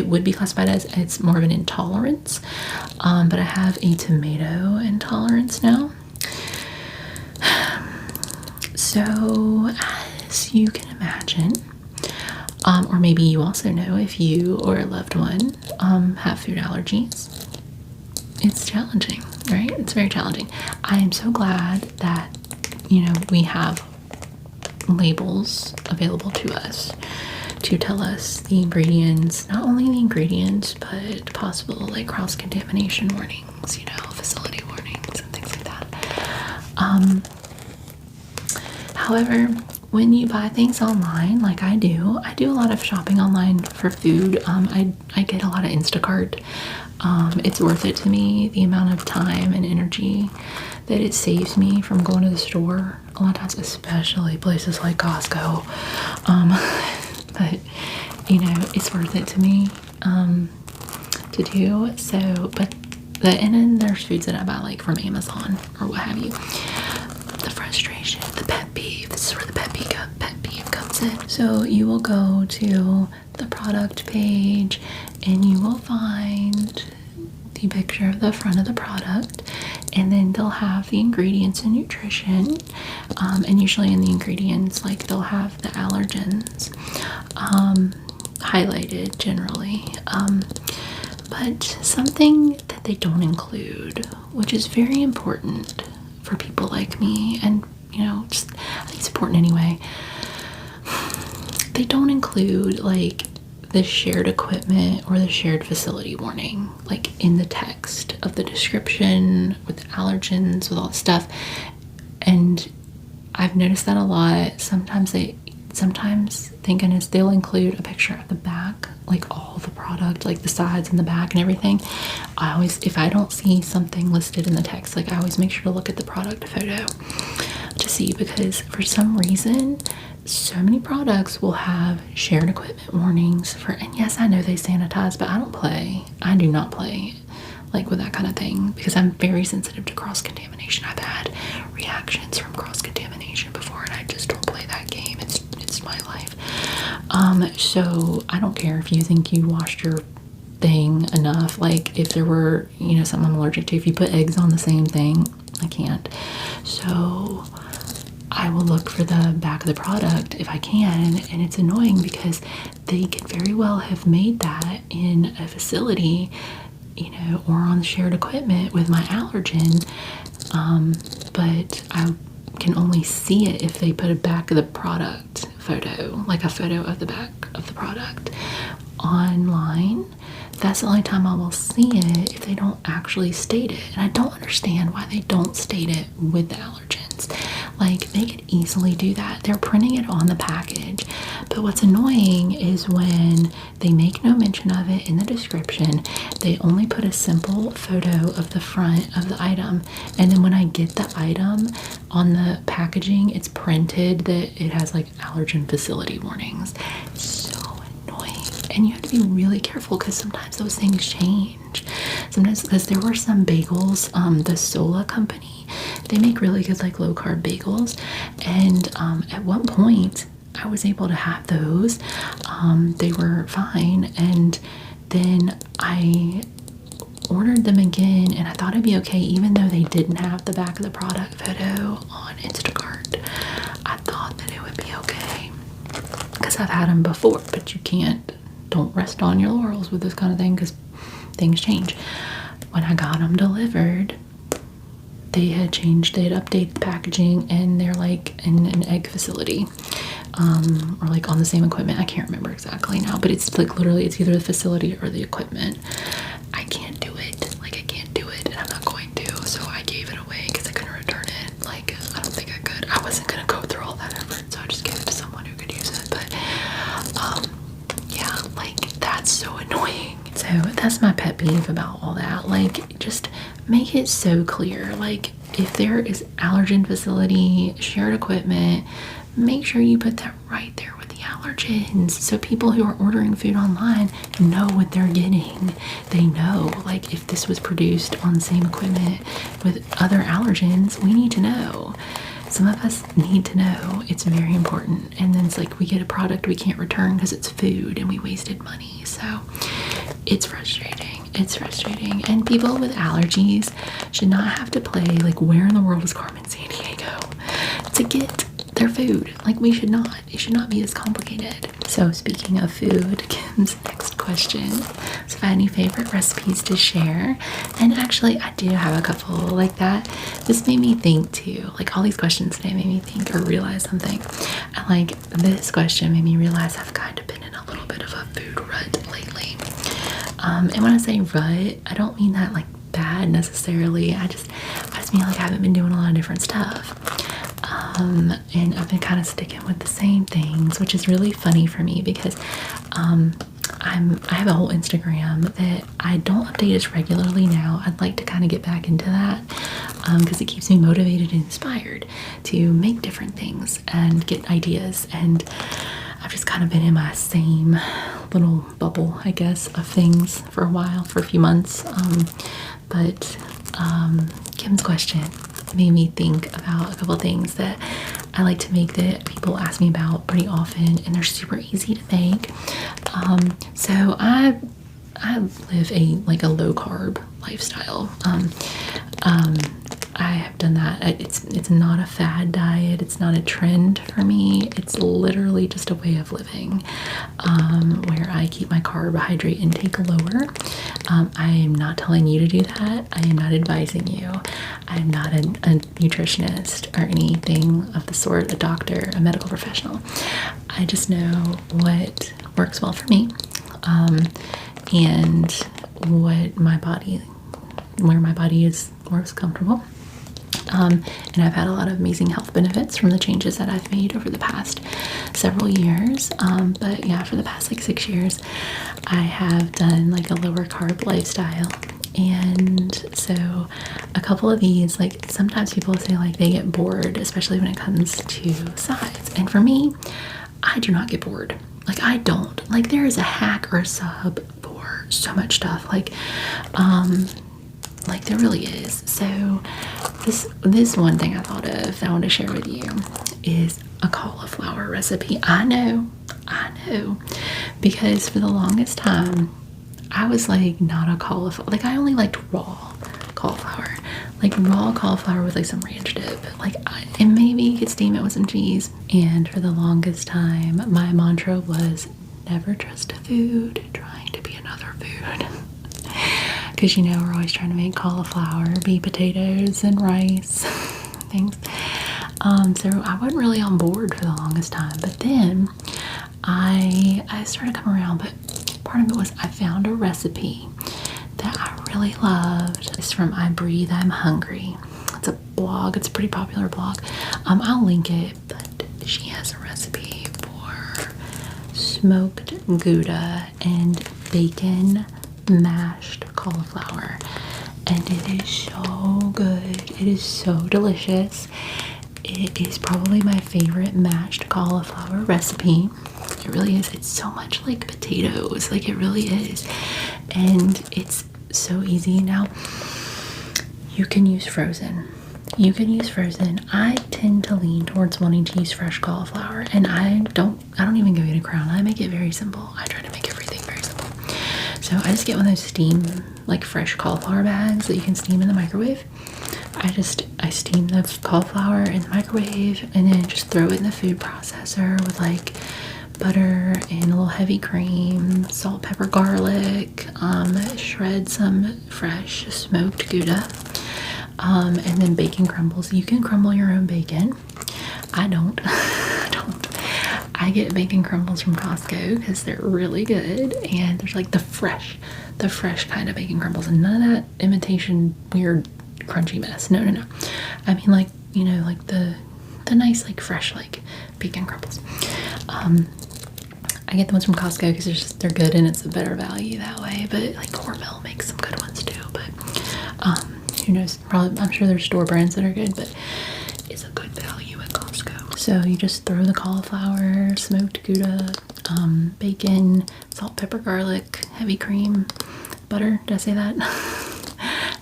would be classified as, it's more of an intolerance. But I have a tomato intolerance now. So as you can imagine, or maybe you also know, if you or a loved one have food allergies, it's challenging, right? It's very challenging. I am so glad that, we have labels available to us to tell us the ingredients, not only the ingredients, but possible like cross-contamination warnings, facility warnings and things like that. However, when you buy things online, like I do a lot of shopping online for food. I get a lot of Instacart. It's worth it to me, the amount of time and energy that it saves me from going to the store a lot of times, especially places like Costco. But it's worth it to me to do so. But and then there's foods that I buy like from Amazon or what have you. The frustration, the pet peeve. This is where the pet peeve comes in. So you will go to the product page and you will find the picture of the front of the product, and then they'll have the ingredients and nutrition, and usually in the ingredients, like they'll have the allergens highlighted generally, but something that they don't include, which is very important for people like me, and I think it's important anyway, they don't include like the shared equipment or the shared facility warning, like in the text of the description with the allergens, with all the stuff. And I've noticed that a lot. Sometimes thank goodness, they'll include a picture of the back, like all the product, like the sides and the back and everything. I always, if I don't see something listed in the text, like I always make sure to look at the product photo to see, because for some reason, so many products will have shared equipment warnings for, and yes, I know they sanitize, but I do not play like with that kind of thing, because I'm very sensitive to cross-contamination. I've had reactions from cross-contamination before, and I just don't play that game. It's my life. So I don't care if you think you washed your thing enough. Like if there were, something I'm allergic to, if you put eggs on the same thing, I can't. So I will look for the back of the product if I can, and it's annoying because they could very well have made that in a facility, or on shared equipment with my allergen, but I can only see it if they put a back of the product photo, like a photo of the back of the product online. That's the only time I will see it, if they don't actually state it. And I don't understand why they don't state it with the allergens. Like, they could easily do that. They're printing it on the package. But what's annoying is when they make no mention of it in the description, they only put a simple photo of the front of the item. And then when I get the item on the packaging, it's printed that it has like allergen facility warnings. So annoying. And you have to be really careful because sometimes those things change. Sometimes, because there were some bagels, the Sola company, they make really good like low carb bagels, and at one point I was able to have those. They were fine, and then I ordered them again, and I thought it'd be okay even though they didn't have the back of the product photo on Instacart. I thought that it would be okay because I've had them before, but don't rest on your laurels with this kind of thing because things change. When I got them delivered, they had updated the packaging, and they're like in an egg facility, or like on the same equipment. I can't remember exactly now, but it's like literally it's either the facility or the equipment. I can't do it. Like, I can't do it, and I'm not going to. So I gave it away because I couldn't return it. Like, I don't think I could. I wasn't gonna go through all that effort, so I just gave it to someone who could use it. But yeah, like, that's so annoying. So that's my pet peeve about all that. Like, just make it so clear. Like, if there is allergen facility, shared equipment, make sure you put that right there with the allergens, so people who are ordering food online know what they're getting. They know, like, if this was produced on the same equipment with other allergens, we need to know. Some of us need to know. It's very important. And then it's like we get a product we can't return because it's food and we wasted money. So it's frustrating. It's frustrating. And people with allergies should not have to play like, where in the world is Carmen Sandiego to get their food. Like, we should not. It should not be this complicated. So speaking of food, Kim's next question. So if I had any favorite recipes to share, and actually I do have a couple like that. This made me think too. Like, all these questions today made me think or realize something. And like, this question made me realize I've kind of been in a little bit of a food rut lately. And when I say rut, I don't mean that like bad necessarily. I just mean like I haven't been doing a lot of different stuff. And I've been kind of sticking with the same things, which is really funny for me because I have a whole Instagram that I don't update as regularly now. I'd like to kind of get back into that because it keeps me motivated and inspired to make different things and get ideas. And I've just kind of been in my same little bubble, I guess, of things for a while, for a few months. But Kim's question made me think about a couple of things that I like to make that people ask me about pretty often, and they're super easy to make. So I live a low carb lifestyle. I have done that. It's not a fad diet. It's not a trend for me. It's literally just a way of living, where I keep my carbohydrate intake lower. I am not telling you to do that. I am not advising you. I am not a nutritionist or anything of the sort, a doctor, a medical professional. I just know what works well for me, and where my body is most comfortable. And I've had a lot of amazing health benefits from the changes that I've made over the past several years. But yeah, for the past like 6 years, I have done like a lower carb lifestyle. And so a couple of these, like sometimes people say like they get bored, especially when it comes to sides. And for me, I do not get bored. Like I don't. Like there is a hack or a sub for so much stuff. Like there really is. So this one thing I thought of that I want to share with you is a cauliflower recipe. I know. Because for the longest time, I was like not a cauliflower. Like I only liked raw cauliflower. Like raw cauliflower with like some ranch dip. And maybe you could steam it with some cheese. And for the longest time, my mantra was never trust a food trying to be another food. Because you know we're always trying to make cauliflower, be potatoes and rice, things. So I wasn't really on board for the longest time. But then I started coming around. But part of it was I found a recipe that I really loved. It's from I Breathe, I'm Hungry. It's a blog. It's a pretty popular blog. I'll link it. But she has a recipe for smoked Gouda and bacon mashed cauliflower, and it is so good. It is so delicious. It is probably my favorite mashed cauliflower recipe. It really is. It's so much like potatoes. Like it really is. And it's so easy. Now you can use frozen. I tend to lean towards wanting to use fresh cauliflower, and I don't even go get a crown. I make it very simple. I try to make everything very simple. So I just get one of those steam, like fresh cauliflower bags that you can steam in the microwave. I steam the cauliflower in the microwave and then just throw it in the food processor with like butter and a little heavy cream, salt, pepper, garlic, shred some fresh smoked Gouda, and then bacon crumbles. You can crumble your own bacon. I don't. I get bacon crumbles from Costco because they're really good, and there's like the fresh kind of bacon crumbles, and none of that imitation weird crunchy mess. No. I mean like, you know, like the nice like fresh like bacon crumbles. I get the ones from Costco because they're good and it's a better value that way. But like Hormel makes some good ones too. But who knows? Probably I'm sure there's store brands that are good, but it's a good value at Costco. So you just throw the cauliflower, smoked Gouda, bacon, salt, pepper, garlic, heavy cream, butter. Did I say that?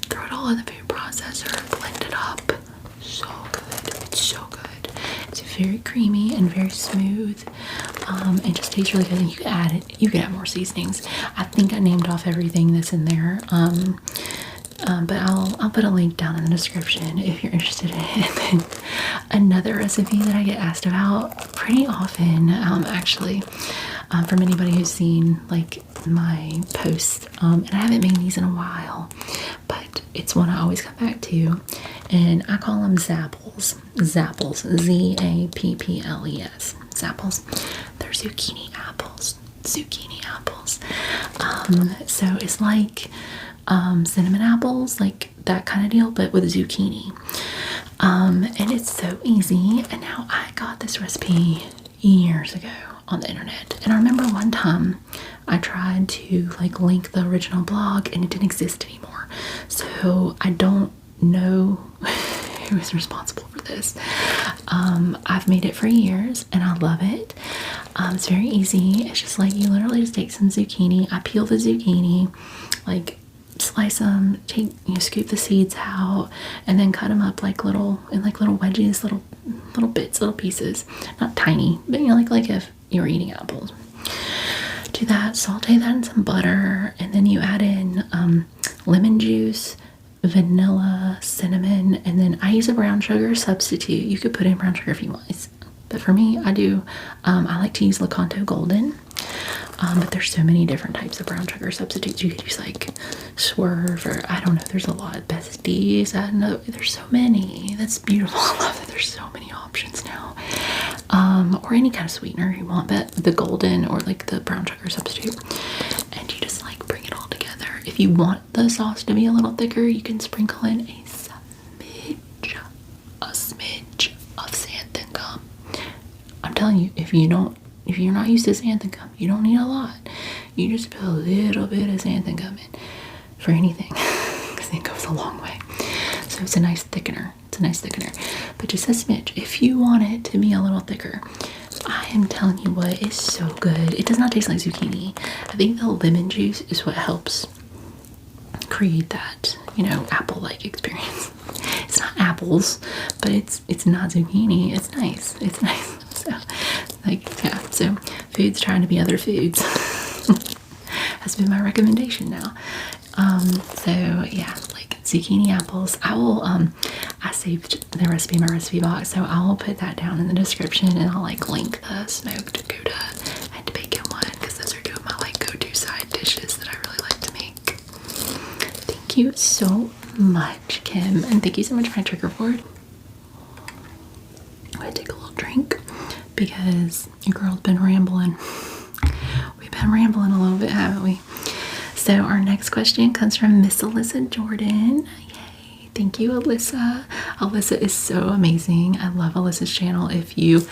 Throw it all in the food processor, blend it up. So good. It's so good. It's very creamy and very smooth. It just tastes really good. And you could add more seasonings. I think I named off everything that's in there. But I'll put a link down in the description if you're interested in it. And then another recipe that I get asked about pretty often, actually, from anybody who's seen like my posts, and I haven't made these in a while, but it's one I always come back to, and I call them zapples. Zapples, Z-A-P-P-L-E-S. Zapples. They're zucchini apples. So it's like cinnamon apples, like that kind of deal, but with zucchini. And it's so easy. And now I got this recipe years ago on the internet, and I remember one time I tried to like link the original blog and it didn't exist anymore. So I don't know who is responsible for this. I've made it for years and I love it. It's very easy. It's just like you literally just take some zucchini. I peel the zucchini, like slice them, scoop the seeds out, and then cut them up like little wedges, little bits, little pieces. Not tiny, but like if you were eating apples. Do that, saute that in some butter, and then you add in lemon juice, vanilla, cinnamon, and then I use a brown sugar substitute. You could put in brown sugar if you want, but for me, I do. I like to use Lakanto Golden, but there's so many different types of brown sugar substitutes. You could use like Swerve, or I don't know. There's a lot. Besties. I don't know. There's so many. That's beautiful. I love that there's so many options now. Or any kind of sweetener you want, but the golden or like the brown sugar substitute, and you just like bring it all together. If you want the sauce to be a little thicker, you can sprinkle in a smidge telling you, if you're not used to xanthan gum, you don't need a lot. You just put a little bit of xanthan gum in for anything, because it goes a long way. So it's a nice thickener. But just a smidge. If you want it to be a little thicker, I am telling you what, it's so good. It does not taste like zucchini. I think the lemon juice is what helps create that, apple-like experience. It's not apples, but it's not zucchini. It's nice. So, yeah. So, foods trying to be other foods has been my recommendation now. So yeah, like zucchini apples. I saved the recipe in my recipe box, so I'll put that down in the description, and I'll link the smoked Gouda and bacon one, because those are two of my go-to side dishes that I really like to make. Thank you so much, Kim, and thank you so much for my trigger board. I'm gonna take a little drink because your girl's been rambling. We've been rambling a little bit, haven't we? So our next question comes from Miss Alyssa Jordan. Yay. Thank you, Alyssa. Alyssa is so amazing. I love Alyssa's channel. If you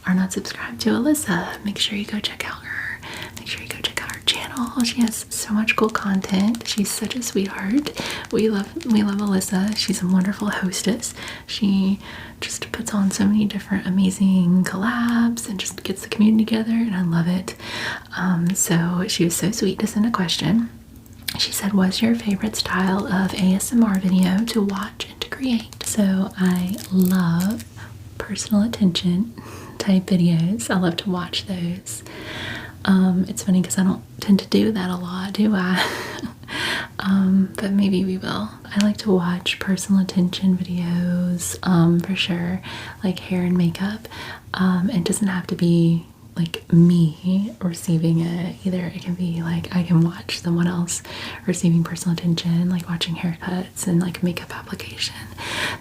are not subscribed to Alyssa, make sure you go check out her. Make sure you go check out her channel. She has so much cool content. She's such a sweetheart. We love Alyssa. She's a wonderful hostess. She just puts on so many different amazing collabs and just gets the community together, and I love it. So she was so sweet to send a question. She said, what's your favorite style of ASMR video to watch and to create? So I love personal attention type videos. I love to watch those. It's funny because I don't tend to do that a lot, do I? But maybe we will. I like to watch personal attention videos, for sure, like hair and makeup. It doesn't have to be me receiving it either. It can be I can watch someone else receiving personal attention, like watching haircuts and makeup application,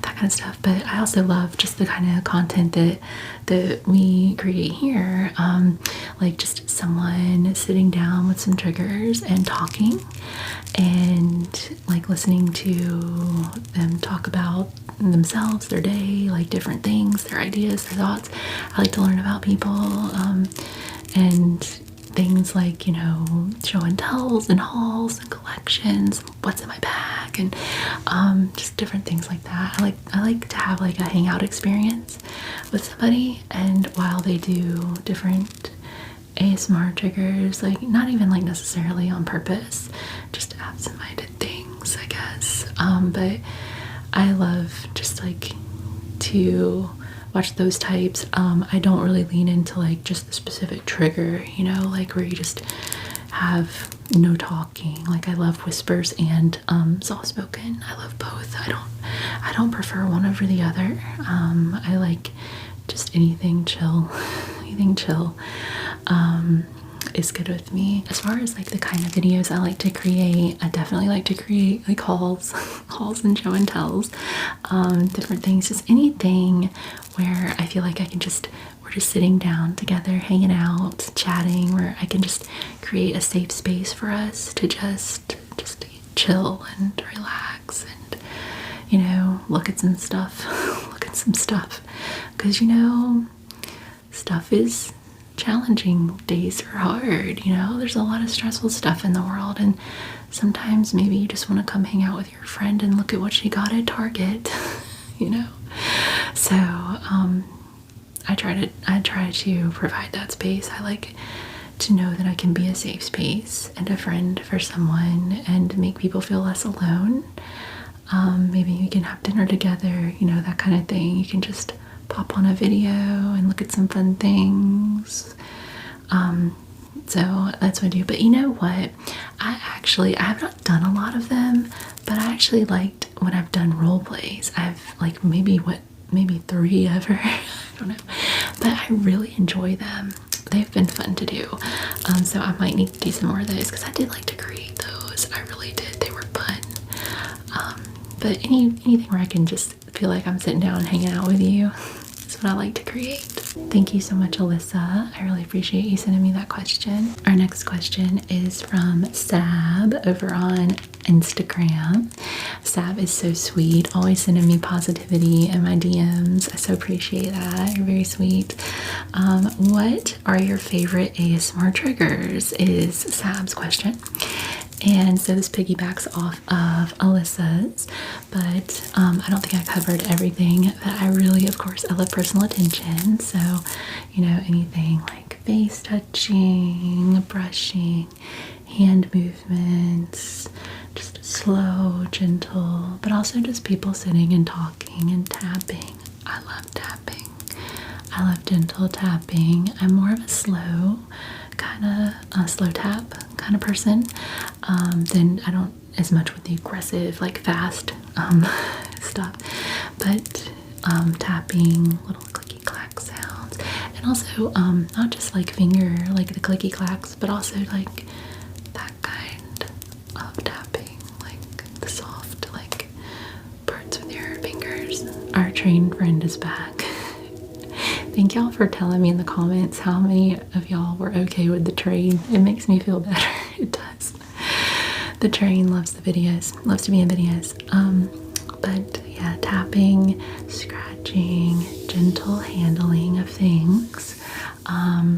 that kind of stuff. But I also love just the kind of content that we create here, just someone sitting down with some triggers and talking, and listening to them talk about themselves, their day, different things, their ideas, their thoughts. I like to learn about people, and things show and tells and hauls and collections, what's in my bag, and just different things like that. I like to have a hangout experience with somebody, and while they do different ASMR triggers, not even necessarily on purpose, just absent-minded things, I guess. But I love just to watch those types. I don't really lean into just the specific trigger, where you just have no talking. I love whispers and soft spoken. I love both. I don't prefer one over the other. I like just anything chill. Anything chill is good with me. As far as the kind of videos I like to create, I definitely like to create hauls and show and tells, different things, just anything where I feel I can we're just sitting down together, hanging out, chatting, where I can just create a safe space for us to just chill and relax and look at some stuff. Because stuff is challenging. Days are hard, there's a lot of stressful stuff in the world, and sometimes maybe you just want to come hang out with your friend and look at what she got at Target. So I try to provide that space. I like to know that I can be a safe space and a friend for someone and make people feel less alone. Maybe you can have dinner together, that kind of thing. You can just pop on a video and look at some fun things. So that's what I do. But you know what? I have not done a lot of them, but I actually liked when I've done role plays. I've maybe 3 ever. I don't know. But I really enjoy them. They've been fun to do. So I might need to do some more of those, because I did like to create those. I really did. They were fun. But anything where I can just feel like I'm sitting down and hanging out with you is what I like to create. Thank you so much, Alyssa. I really appreciate you sending me that question. Our next question is from Sab over on Instagram. Sab is so sweet, always sending me positivity in my DMs. I so appreciate that. You're very sweet. What are your favorite ASMR triggers? Is Sab's question. And so this piggybacks off of Alyssa's, but I don't think I covered everything that I really, of course, I love personal attention. So, you know, anything like face touching, brushing, hand movements, just slow, gentle, but also just people sitting and talking and tapping. I love tapping. I love gentle tapping. I'm more of a slow slow tap kind of person. Then I don't as much with the aggressive, like fast stuff, but tapping, little clicky clack sounds, and also not just like finger, like the clicky clacks, but also like that kind of tapping, like the soft, like parts with your fingers. Our trained friend is back. Thank y'all for telling me in the comments how many of y'all were okay with the train. It makes me feel better. It does. The train loves the videos, loves to be in videos. But yeah, tapping, scratching, gentle handling of things.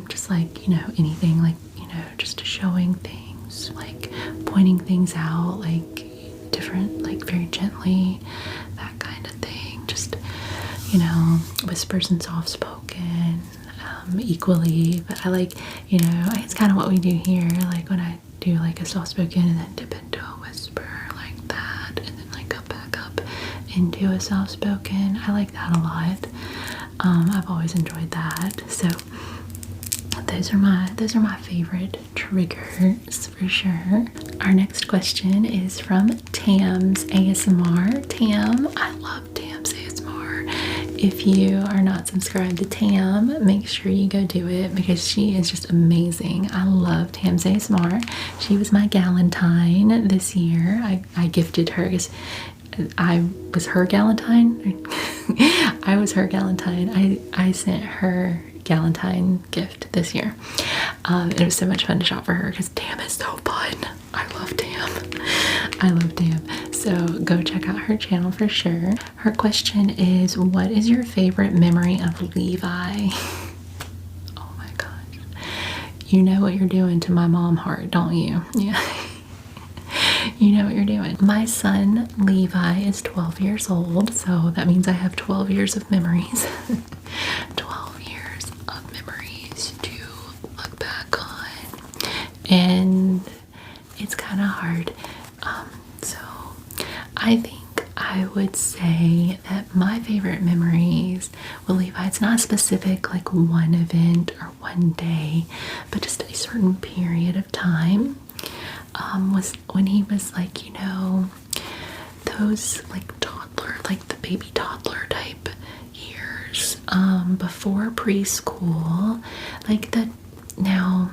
Just like, you know, anything, like, you know, just showing things, like pointing things out, like different, like very gently, that kind of thing. Just, you know, whispers and soft spoken equally, but I like, you know, it's kind of what we do here, like when I do like a soft spoken and then dip into a whisper like that, and then like come back up into a soft spoken. I like that a lot. I've always enjoyed that. So those are my favorite triggers for sure. Our next question is from Tam's ASMR. Tam, I love Tam's ASMR. If you are not subscribed to Tam, make sure you go do it because she is just amazing. I love Tam's ASMR. She was my Galentine this year. I gifted her because I was her Galentine. I was her Galentine. I sent her Galentine gift this year. It was so much fun to shop for her because Tam is so fun. I love Tam. I love Tam. So go check out her channel for sure. Her question is, what is your favorite memory of Levi? Oh my gosh. You know what you're doing to my mom heart, don't you? Yeah. You know what you're doing. My son Levi is 12 years old, so that means I have 12 years of memories. 12 years of memories to look back on. And it's kind of hard. So I think I would say that my favorite memories with Levi, it's not specific like one event or one day, but just a certain period of time. Was when he was like, you know, those like toddler, like the baby toddler type years, before preschool, like the, now,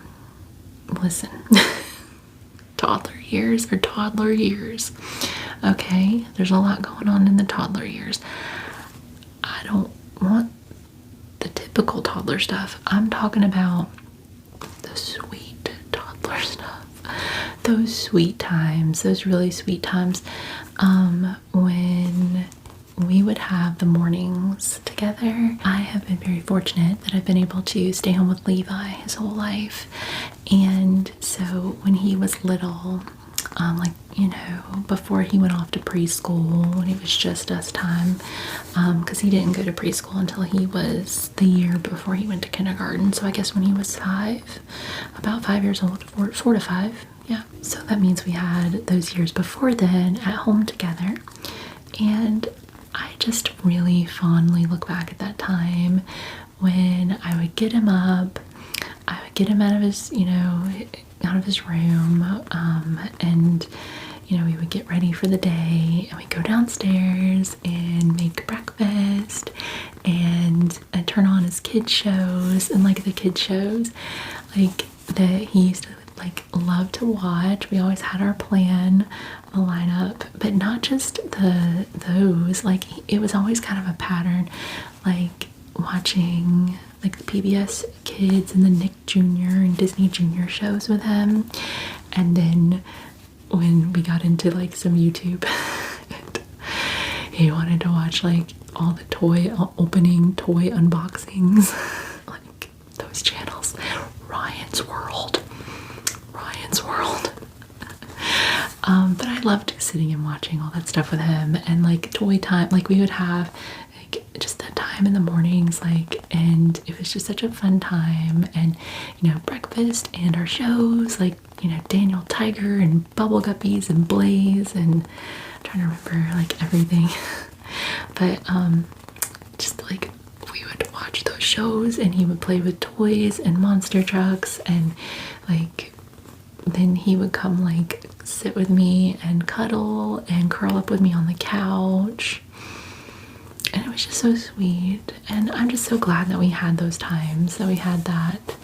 listen, toddler years are toddler years, okay? There's a lot going on in the toddler years. I don't want the typical toddler stuff. I'm talking about the sweet toddler stuff. Those sweet times, those really sweet times, when we would have the mornings together. I have been very fortunate that I've been able to stay home with Levi his whole life. And so when he was little, like, you know, before he went off to preschool, when it was just us time, because he didn't go to preschool until he was the year before he went to kindergarten. So I guess when he was 5, about 5 years old, 4 to 5. Yeah, so that means we had those years before then at home together. And I just really fondly look back at that time when I would get him up, I would get him out of his, you know, out of his room, and, you know, we would get ready for the day, and we'd go downstairs and make breakfast, and I'd turn on his kid shows, and like the kid shows, like that he used to like love to watch. We always had our plan, the lineup, but not just those. Like it was always kind of a pattern, like watching like the PBS Kids and the Nick Jr. and Disney Jr. shows with him. And then when we got into like some YouTube, he wanted to watch like all the opening toy unboxings, like those channels. Ryan's World. But I loved sitting and watching all that stuff with him, and like toy time. Like we would have like just that time in the mornings, like, and it was just such a fun time. And you know, breakfast and our shows, like, you know, Daniel Tiger and Bubble Guppies and Blaze, and I'm trying to remember like everything. But just like we would watch those shows, and he would play with toys and monster trucks, and like then he would come like sit with me and cuddle and curl up with me on the couch, and it was just so sweet. And I'm just so glad that we had those times, that we had that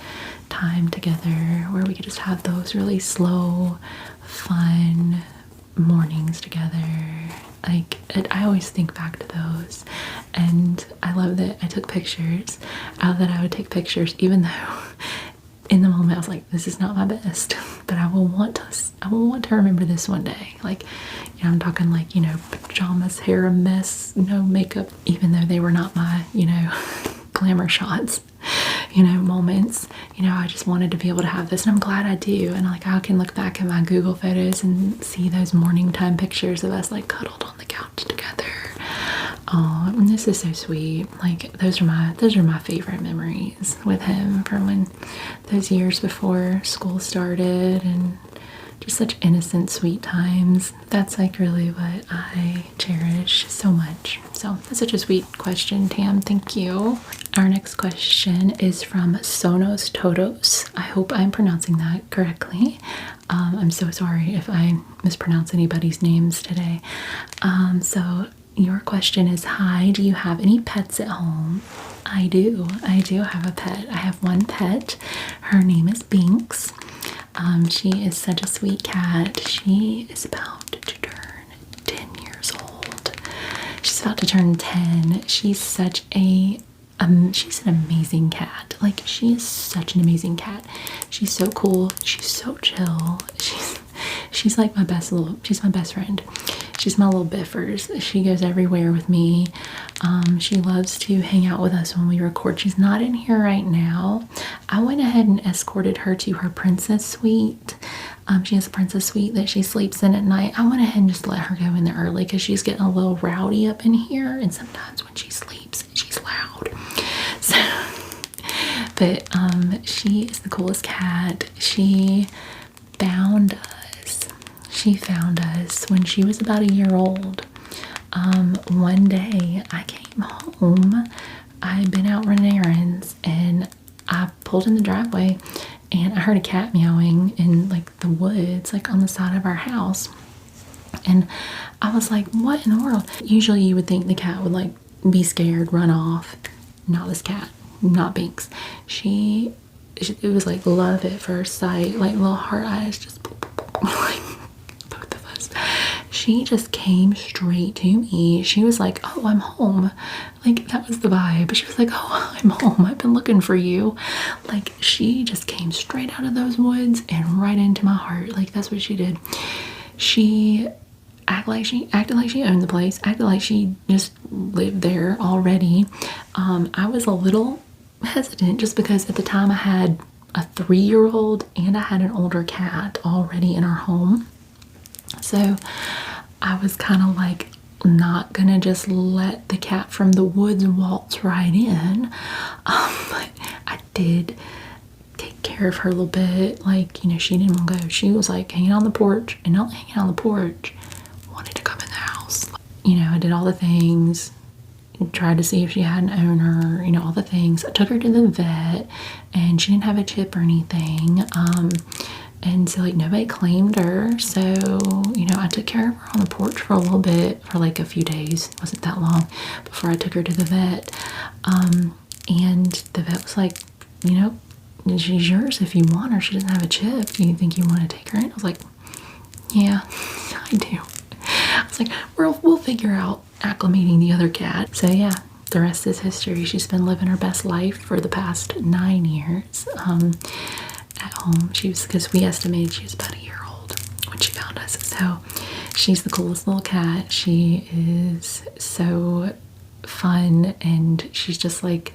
time together where we could just have those really slow, fun mornings together. Like, I always think back to those, and I love that I took pictures. That I would take pictures, even though in the moment I was like, this is not my best, but I will want to remember this one day. Like, you know, I'm talking like, you know, pajamas, hair a mess, no makeup, even though they were not my, you know, glamour shots, you know, moments. You know, I just wanted to be able to have this, and I'm glad I do. And like, I can look back at my Google photos and see those morning time pictures of us like cuddled on the couch together. Oh, and this is so sweet. Like, those are my favorite memories with him from when those years before school started, and just such innocent, sweet times. That's like really what I cherish so much. So that's such a sweet question, Tam. Thank you. Our next question is from Sonos Totos. I hope I'm pronouncing that correctly. I'm so sorry if I mispronounce anybody's names today. So your question is, hi, do you have any pets at home? I do have a pet. I have one pet. Her name is Binks. She is such a sweet cat. She is about to turn 10 years old. She's about to turn 10. She's such a she's an amazing cat. Like, she is such an amazing cat. She's so cool. She's so chill. She's like she's my best friend. She's my little biffers. She goes everywhere with me. She loves to hang out with us when we record. She's not in here right now. I went ahead and escorted her to her princess suite. She has a princess suite that she sleeps in at night. I went ahead and just let her go in there early because she's getting a little rowdy up in here, and sometimes when she sleeps, she's loud. So, but she is the coolest cat. She found us when she was about a year old. One day I came home. I had been out running errands, and I pulled in the driveway, and I heard a cat meowing in like the woods, like on the side of our house. And I was like, what in the world? Usually you would think the cat would like be scared, run off. Not this cat, not Binks. It was like love at first sight, like little heart eyes, just like both of us. She just came straight to me. She was like, oh, I'm home. Like, that was the vibe. She was like, oh, I'm home. I've been looking for you. Like, she just came straight out of those woods and right into my heart. Like, that's what she did. She acted like she owned the place, acted like she just lived there already. I was a little hesitant just because at the time I had a 3-year-old and I had an older cat already in our home. So I was kind of like not gonna just let the cat from the woods waltz right in. But I did take care of her a little bit. Like, you know, she didn't want to go. She was like hanging on the porch, and not hanging on the porch, wanted to come in the house. You know, I did all the things, tried to see if she had an owner, you know, all the things. I took her to the vet, and she didn't have a chip or anything. And so like nobody claimed her. So, you know, I took care of her on the porch for a little bit, for like a few days. It wasn't that long before I took her to the vet. And the vet was like, you know, she's yours if you want her. She doesn't have a chip. Do you think you want to take her in? I was like, yeah, I do. I was like, we'll figure out acclimating the other cat. So yeah, the rest is history. She's been living her best life for the past 9 years at home. Because we estimated she was about a year old when she found us. So she's the coolest little cat. She is so fun, and she's just like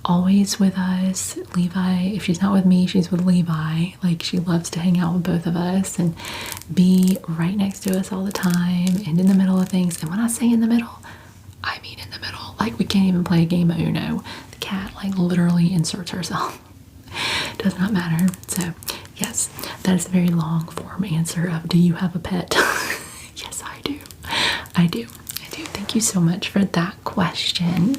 always with us. Levi, if she's not with me, she's with Levi. Like, she loves to hang out with both of us and be right next to us all the time and in the middle of things. And when I say in the middle, I mean in the middle. Like, we can't even play a game of Uno. The cat like literally inserts herself. Does not matter. So yes, that is a very long form answer of, do you have a pet? Yes, I do. I do. Thank you so much for that question.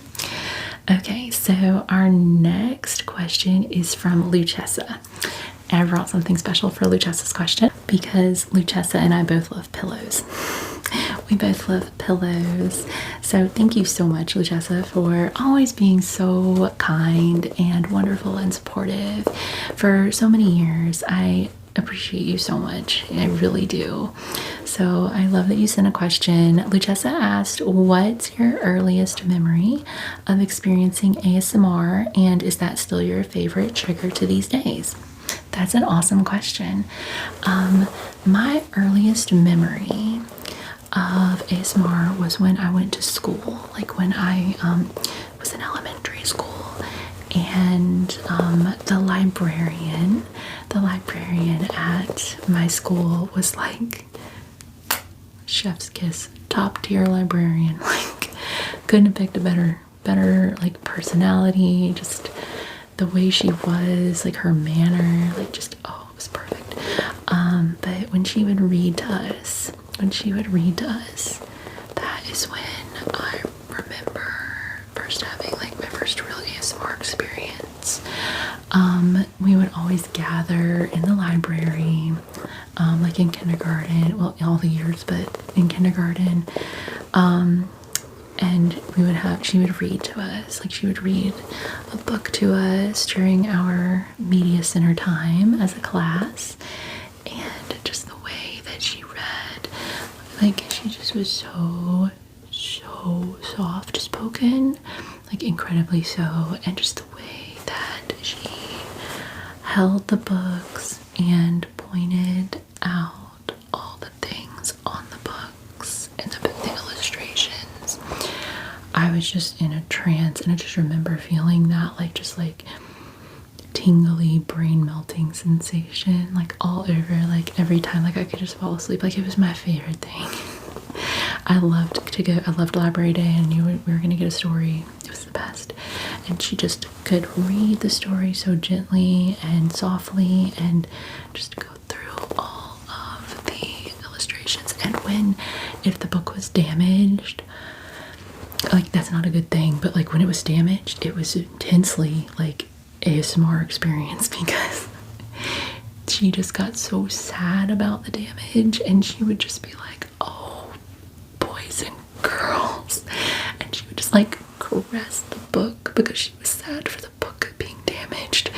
Okay, so our next question is from Luchessa. I brought something special for Luchessa's question because Luchessa and I both love pillows. We both love pillows. So thank you so much, Luchessa, for always being so kind and wonderful and supportive for so many years. I appreciate you so much. I really do. So I love that you sent a question. Luchessa asked, what's your earliest memory of experiencing ASMR, and is that still your favorite trigger to these days? That's an awesome question. My earliest memory of ASMR was when I went to school, like when I was in elementary school, and the librarian at my school was like chef's kiss, top tier librarian. Like, couldn't have picked a better like personality, just the way she was, like her manner, like just, oh, it was perfect. But when she would read to us, that is when I remember first having like my first real ASMR experience. We would always gather in the library, like in kindergarten, well, all the years, but in kindergarten, and she would read to us, like she would read a book to us during our media center time as a class. And just the way that she read, like she just was so soft spoken, like incredibly so, and just the way that she held the books and pointed out all the things on the books and the illustrations. I was just in a trance, and I just remember feeling that like tingly brain melting sensation, like all over, like every time, like I could just fall asleep. Like, it was my favorite thing. I loved library day, and we were gonna get a story. It was the best. And she just could read the story so gently and softly and just go through all of the illustrations. And if the book was damaged, like, that's not a good thing, but like when it was damaged, it was intensely like ASMR experience, because she just got so sad about the damage, and she would just be like, oh, boys and girls, and she would just like caress the book because she was sad for the book being damaged.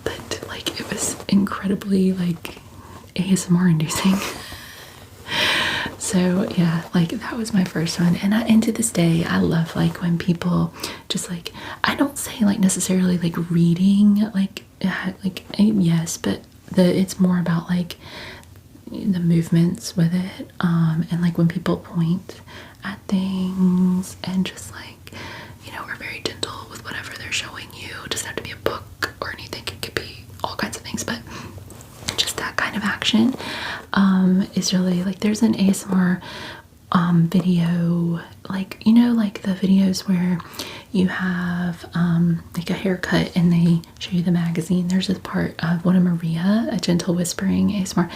But like, it was incredibly like ASMR inducing. So yeah, like that was my first one. And to this day, I love like when people just like, I don't say like necessarily like reading, like yes, but it's more about like the movements with it, and like when people point at things and just like, you know, are very gentle with whatever they're showing you. It doesn't have to be a book or anything, it could be all kinds of things, but just that kind of action is really like, there's an ASMR video, like, you know, like the videos where you have like a haircut and they show you the magazine. There's a part of one of Maria, a gentle whispering ASMR.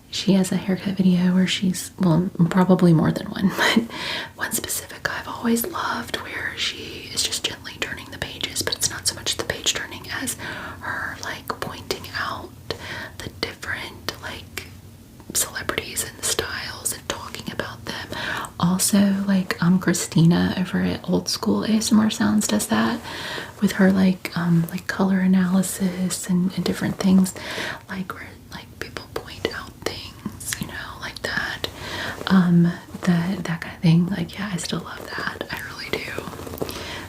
She has a haircut video where she's, well, probably more than one, but one specific I've always loved, where she is just gently turning the pages, but it's not so much the page turning as her like pointing out the different like celebrities and the styles and talking about them. Also, like Christina over at Old School ASMR Sounds does that with her like color analysis and different things, like where like people point out things, you know, like that, that kind of thing. Like, yeah, I still love that. I really do.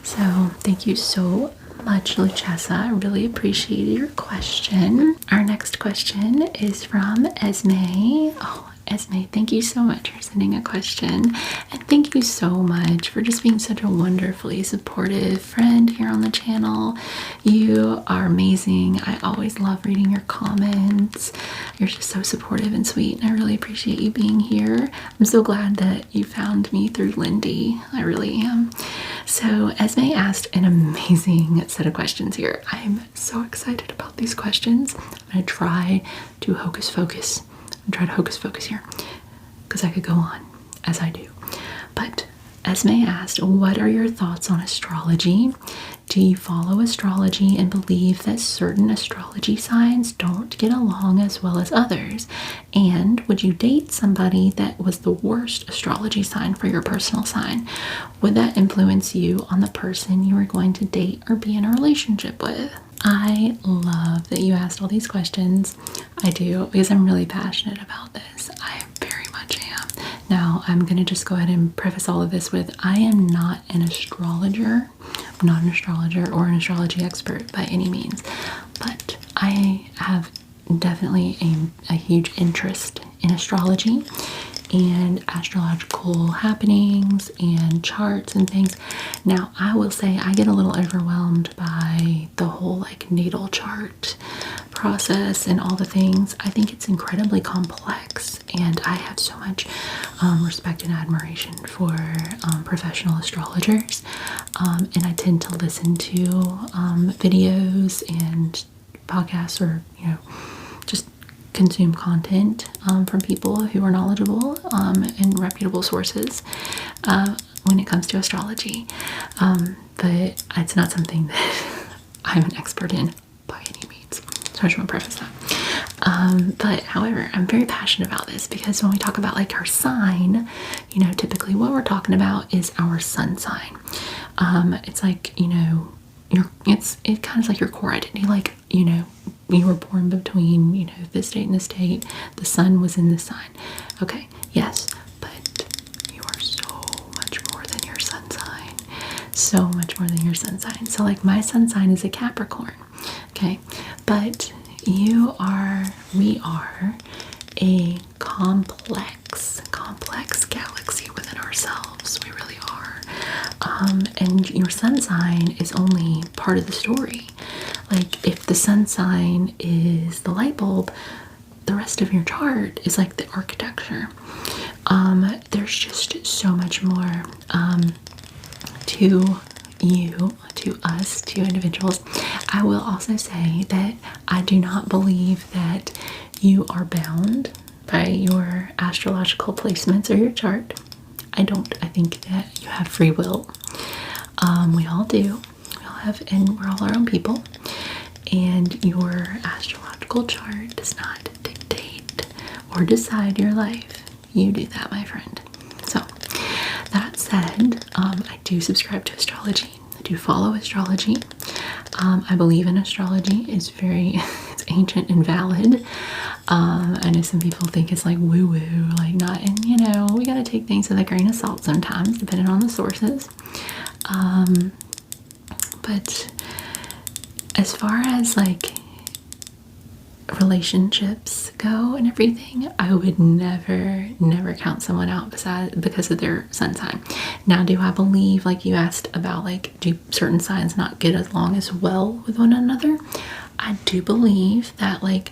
So So thank you so much, Luchessa. I really appreciated your question. Our next question is from Esme. Oh, Esme, thank you so much for sending a question. And thank you so much for just being such a wonderfully supportive friend here on the channel. You are amazing. I always love reading your comments. You're just so supportive and sweet, and I really appreciate you being here. I'm so glad that you found me through Lindy. I really am. So Esme asked an amazing set of questions here. I'm so excited about these questions. I'm going to try to hocus focus. Try to hocus focus here because I could go on as I do. But Esme asked, what are your thoughts on astrology? Do you follow astrology and believe that certain astrology signs don't get along as well as others? And would you date somebody that was the worst astrology sign for your personal sign? Would that influence you on the person you are going to date or be in a relationship with? I love that you asked all these questions. I do, because I'm really passionate about this. I very much am. Now, I'm going to just go ahead and preface all of this with, I am not an astrologer. I'm not an astrologer or an astrology expert by any means, but I have definitely a huge interest in astrology and astrological happenings and charts and things. Now, I will say I get a little overwhelmed by the whole like natal chart process and all the things. I think it's incredibly complex, and I have so much respect and admiration for professional astrologers, and I tend to listen to videos and podcasts, or just consume content from people who are knowledgeable and reputable sources when it comes to astrology, but it's not something that I'm an expert in by any means, so I just want to preface that. But however, I'm very passionate about this because when we talk about like our sign, typically what we're talking about is our sun sign. It's like, it kind of like your core identity, like, you were born between, this date and this date, the sun was in this sign. Okay, yes, but you are so much more than your sun sign. So much more than your sun sign. So like my sun sign is a Capricorn, okay? But we are a complex galaxy within ourselves. We really are. And your sun sign is only part of the story. Like if the sun sign is the light bulb, the rest of your chart is like the architecture. There's just so much more to you, to us, to individuals. I will also say that I do not believe that you are bound by your astrological placements or your chart. I don't. I think that you have free will. We all do. We all have, and we're all our own people. And your astrological chart does not dictate or decide your life. You do that, my friend. So, that said, I do subscribe to astrology. I do follow astrology. I believe in astrology. It's it's ancient and valid. I know some people think it's like woo-woo, like not, and we gotta take things with a grain of salt sometimes, depending on the sources. But as far as like relationships go and everything, I would never count someone out because of their sun sign. Now, do I believe, like you asked about, like, do certain signs not get along as well with one another? I do believe that, like,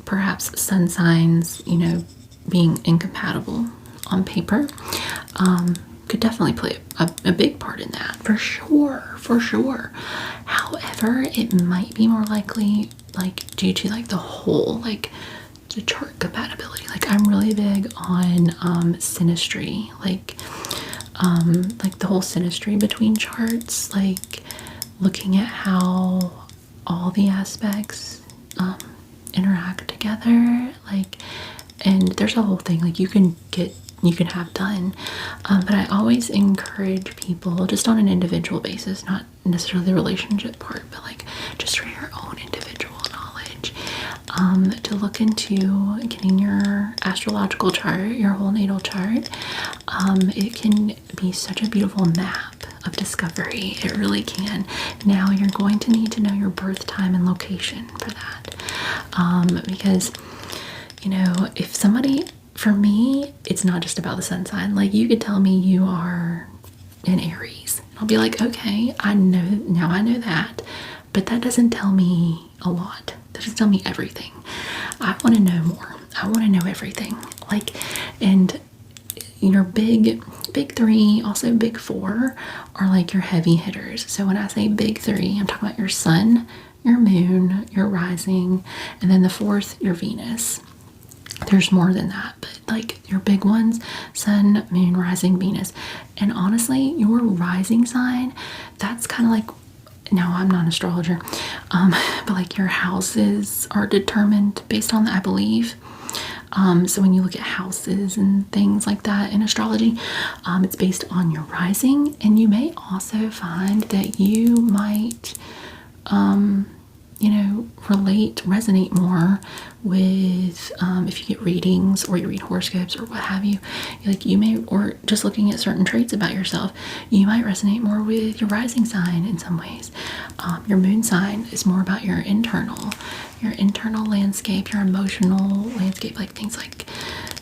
perhaps sun signs, being incompatible on paper, could definitely play a big part in that, for sure. However, it might be more likely, like, due to, like, the whole, like, the chart compatibility. Like, I'm really big on synastry, like the whole synastry between charts, like looking at how all the aspects interact together, like, and there's a whole thing like you can have done, but I always encourage people, just on an individual basis, not necessarily the relationship part, but like just for your own individual knowledge, to look into getting your astrological chart, your whole natal chart. It can be such a beautiful map of discovery. It really can. Now you're going to need to know your birth time and location for that. Because, you know, if somebody, for me, it's not just about the sun sign. Like, you could tell me you are in Aries. I'll be like, okay, I know that. But that doesn't tell me a lot. That doesn't tell me everything. I want to know more. I want to know everything. Like, and your big three, also big four, are like your heavy hitters. So when I say big three, I'm talking about your sun, your moon, your rising, and then the fourth, your Venus. There's more than that, but like your big ones: sun, moon, rising, Venus. And honestly, your rising sign, that's kind of like, no, I'm not an astrologer, but like your houses are determined based on that, I believe. So when you look at houses and things like that in astrology, it's based on your rising. And you may also find that you might, you know, resonate more with, if you get readings or you read horoscopes or what have you, like you may, or just looking at certain traits about yourself, you might resonate more with your rising sign in some ways. Your moon sign is more about your internal landscape, your emotional landscape, like things like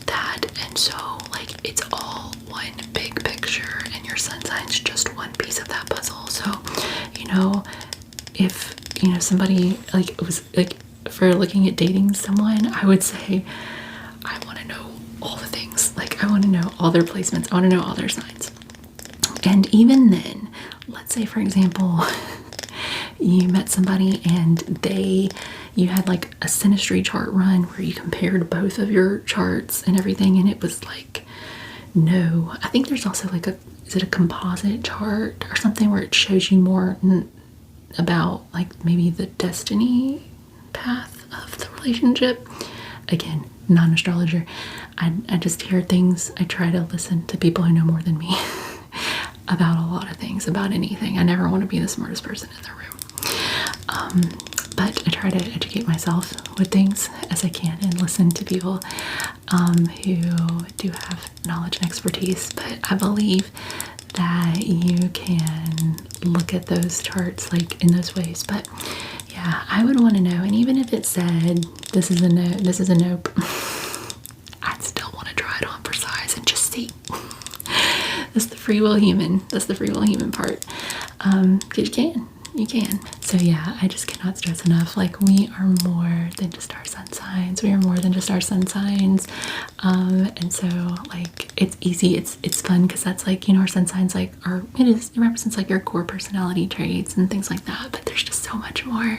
that. And so, like, it's all one big picture, and your sun sign's just one piece of that puzzle. So, you know, if, you know, somebody, like, it was like, for looking at dating someone, I would say, I want to know all the things. Like, I want to know all their placements. I want to know all their signs. And even then, let's say, for example, you met somebody and you had like a synastry chart run where you compared both of your charts and everything, and it was like, no. I think there's also like is it a composite chart or something where it shows you more about like maybe the destiny path of the relationship. Again, not an astrologer. I just hear things. I try to listen to people who know more than me about a lot of things, about anything. I never want to be the smartest person in the room. But I try to educate myself with things as I can and listen to people who do have knowledge and expertise. But I believe that you can look at those charts like in those ways. But yeah, I would want to know. And even if it said this is a no, this is a nope, I'd still want to try it on for size and just see. That's the free will human. That's the free will human part. Because you can. So yeah, I just cannot stress enough. Like, we are more than just our sun signs. We are more than just our sun signs. And so, like, it's easy. It's fun because that's like, you know, our sun signs, like, it represents like your core personality traits and things like that. But there's just so much more.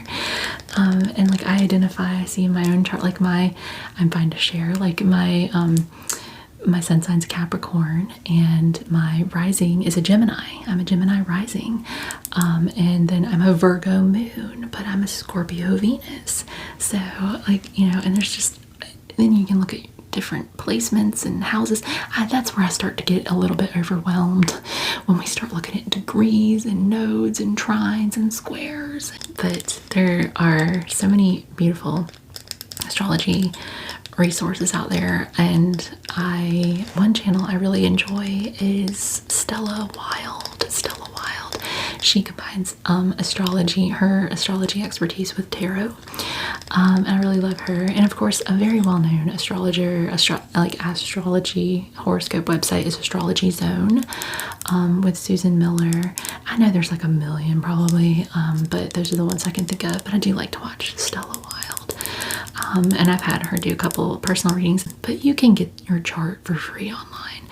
And like, I see in my own chart, like I'm fine to share, like my sun sign's Capricorn and my rising is a Gemini. I'm a Gemini rising. And then I'm a Virgo moon, but I'm a Scorpio Venus. So, like, you know, and there's just, then you can look at different placements and houses. That's where I start to get a little bit overwhelmed when we start looking at degrees and nodes and trines and squares. But there are so many beautiful astrology resources out there, and one channel I really enjoy is Stella Wild. She combines astrology, her astrology expertise with tarot. I really love her. And of course, a very well-known astrologer, astrology horoscope website is Astrology Zone, with Susan Miller. I know there's like a million probably, but those are the ones I can think of. But I do like to watch Stella Wild. And I've had her do a couple personal readings, but you can get your chart for free online.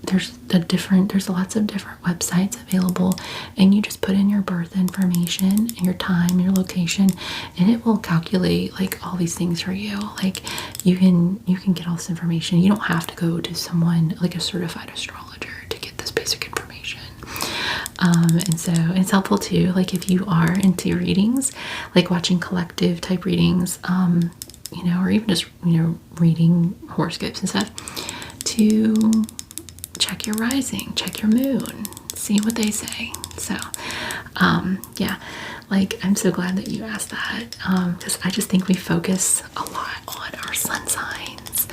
There's lots of different websites available, and you just put in your birth information and your time, your location, and it will calculate like all these things for you. Like, you can get all this information. You don't have to go to someone like a certified astrologer to get this basic information. And so it's helpful too, like if you are into readings, like watching collective type readings, you know, or even just, you know, reading horoscopes and stuff, to check your rising, check your moon, see what they say. So, yeah, like, I'm so glad that you asked that, because I just think we focus a lot on our sun signs.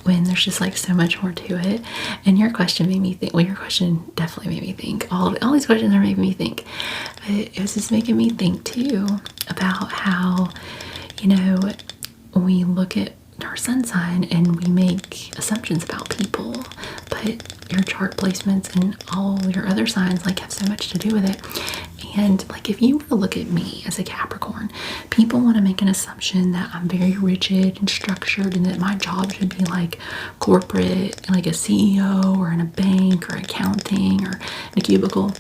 when there's just like so much more to it. And your question made me think. Well, your question definitely made me think. All these questions are making me think. But it was just making me think too about how, you know, we look at our sun sign and we make assumptions about people, but your chart placements and all your other signs like have so much to do with it. And like, if you were to look at me as a Capricorn, people want to make an assumption that I'm very rigid and structured and that my job should be like corporate, like a CEO or in a bank or accounting or in a cubicle.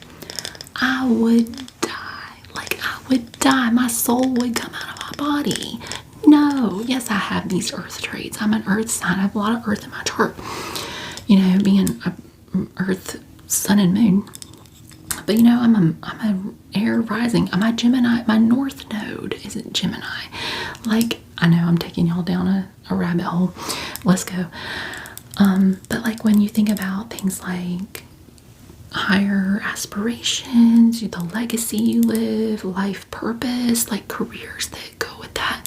I would die. Like, I would die. My soul would come out of my body. No, yes, I have these earth traits. I'm an earth sign. I have a lot of earth in my chart. You know, being a earth, sun, and moon. But you know, I'm a air rising. I'm a Gemini. My north node isn't Gemini. Like, I know I'm taking y'all down a rabbit hole. Let's go. But like, when you think about things like higher aspirations, the legacy you live, life purpose, like careers that go with that,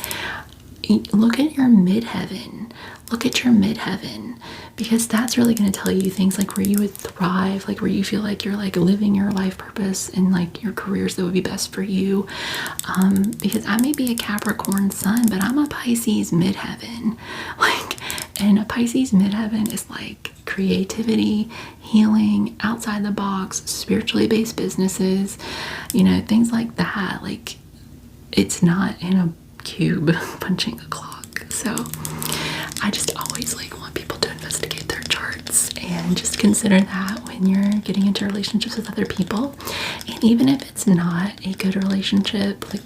look at your midheaven. Look at your midheaven, because that's really going to tell you things like where you would thrive, like where you feel like you're like living your life purpose and like your careers that would be best for you. Because I may be a Capricorn sun, but I'm a Pisces midheaven. Like, and a Pisces midheaven is like creativity, healing, outside the box, spiritually based businesses, you know, things like that. Like, it's not in a cube punching a clock. So I just always like want people to investigate their charts and just consider that when you're getting into relationships with other people. And even if it's not a good relationship, like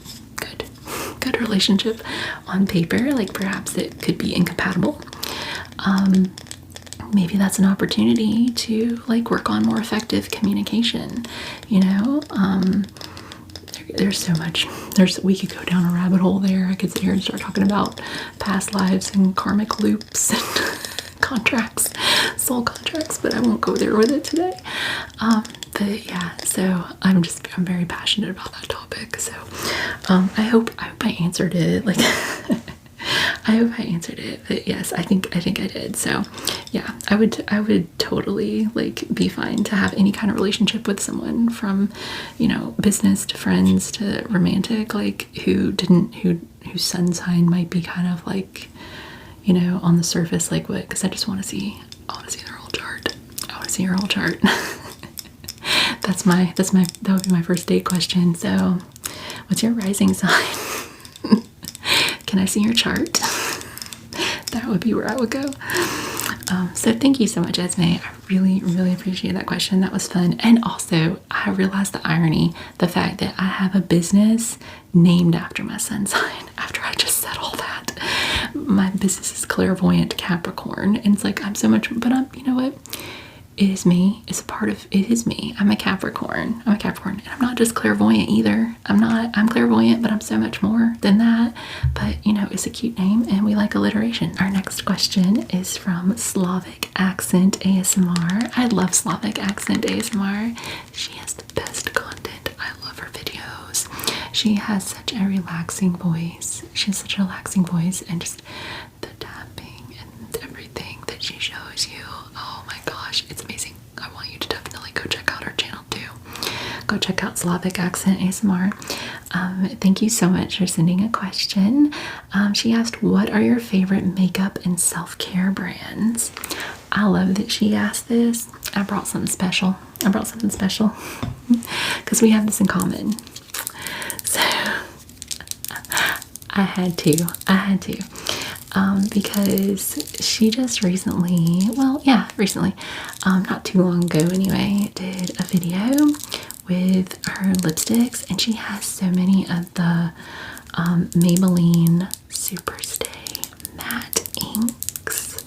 good relationship on paper, like perhaps it could be incompatible. Maybe that's an opportunity to like work on more effective communication, you know. There's so much. We could go down a rabbit hole there. I could sit here and start talking about past lives and karmic loops and contracts, soul contracts, but I won't go there with it today. But yeah, so I'm very passionate about that topic. So I hope I answered it. Like, I hope I answered it. But yes, I think I did. So yeah, I would totally like be fine to have any kind of relationship with someone, from, you know, business to friends to romantic, like whose sun sign might be kind of like, you know, on the surface, like what, because I want to see their whole chart. I want to see your whole chart. That would be my first date question. So what's your rising sign? Can I see your chart? That would be where I would go. So thank you so much, Esme. I really, really appreciate that question. That was fun. And also, I realized the irony, the fact that I have a business named after my sun sign. After I just said all that, my business is Clairvoyant Capricorn. And it's like, I'm so much, but you know what? It is me. It's a part of, it is me. I'm a Capricorn. And I'm not just clairvoyant either. I'm clairvoyant, but I'm so much more than that. But, you know, it's a cute name and we like alliteration. Our next question is from Slavic Accent ASMR. I love Slavic Accent ASMR. She has the best content. I love her videos. She has such a relaxing voice. And just the tapping and everything that she shows you. Oh my gosh, it's amazing. I want you to definitely go check out her channel too. Go check out Slavic Accent ASMR. Thank you so much for sending a question. She asked, what are your favorite makeup and self-care brands? I love that she asked this. I brought something special because we have this in common. So I had to. Because she just recently, not too long ago anyway, did a video with her lipsticks, and she has so many of the Maybelline Superstay matte inks.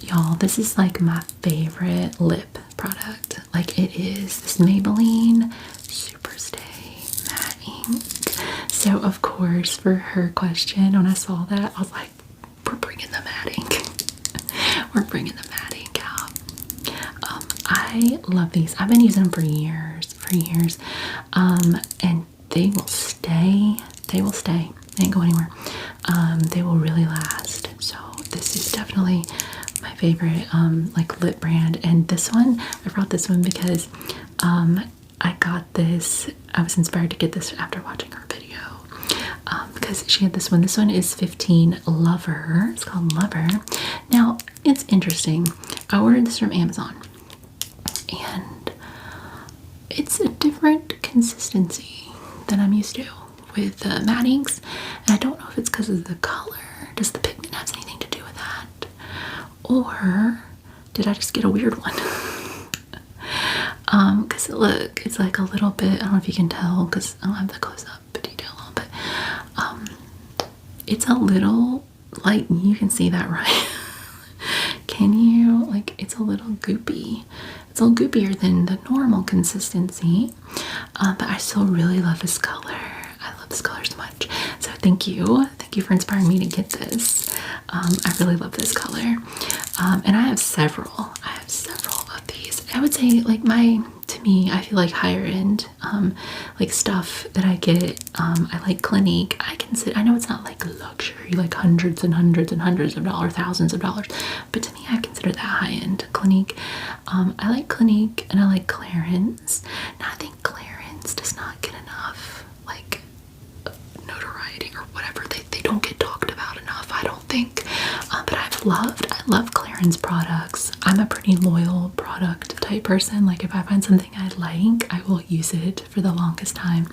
Y'all, this is like my favorite lip product. Like, it is this Maybelline Superstay matte ink. So of course, for her question, when I saw that, I was like, we're bringing the matte ink. We're bringing the matte ink out. I love these. I've been using them for years. And they will stay. They ain't go anywhere. They will really last. So this is definitely my favorite like lip brand. And this one, I brought this one because I got this, I was inspired to get this after watching her video. Because she had this one. This one is 15 Lover. It's called Lover. Now, it's interesting. I ordered this from Amazon. And it's a different consistency than I'm used to with matte inks. And I don't know if it's because of the color. Does the pigment have anything to do with that? Or did I just get a weird one? Because look, it's like a little bit, I don't know if you can tell because I don't have the close-up detail on, but it's a little, like, you can see that, right? Can you? Like, it's a little goopy. It's a little goopier than the normal consistency, but I still really love this color. I love this color so much. So thank you for inspiring me to get this. I really love this color, and I have several of these. I would say, like, to me, I feel like higher end, like stuff that I get, I like Clinique. I know it's not like luxury, like hundreds and hundreds and hundreds of dollars, thousands of dollars, but to me, I consider that high end. Clinique. I like Clinique and I like Clarins. Now, I think Clarins does not get enough, like, notoriety or whatever. They don't get talked about enough, I don't think. But I love Clarins products. I'm a pretty loyal product type person. Like, if I find something I like, I will use it for the longest time.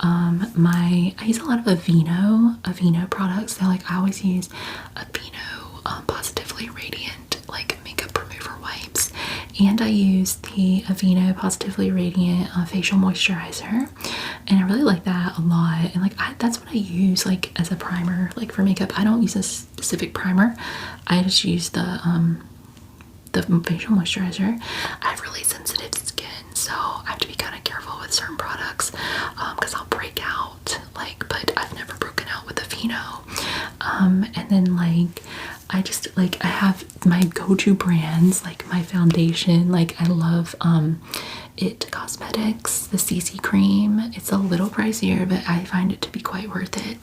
I use a lot of Aveeno products. So, like, I always use Aveeno Positively Radiant, like, makeup remover wipes, and I use the Aveeno Positively Radiant facial moisturizer, and I really like that a lot. And like, that's what I use, like, as a primer, like, for makeup. I don't use a specific primer. I just use the facial moisturizer. I have really sensitive skin, so I have to be kind of careful with certain products because I'll break out, like, but I've never broken out with Aveeno. And then, like, I have my go-to brands, like my foundation. Like, I love It Cosmetics, the CC cream. It's a little pricier, but I find it to be quite worth it.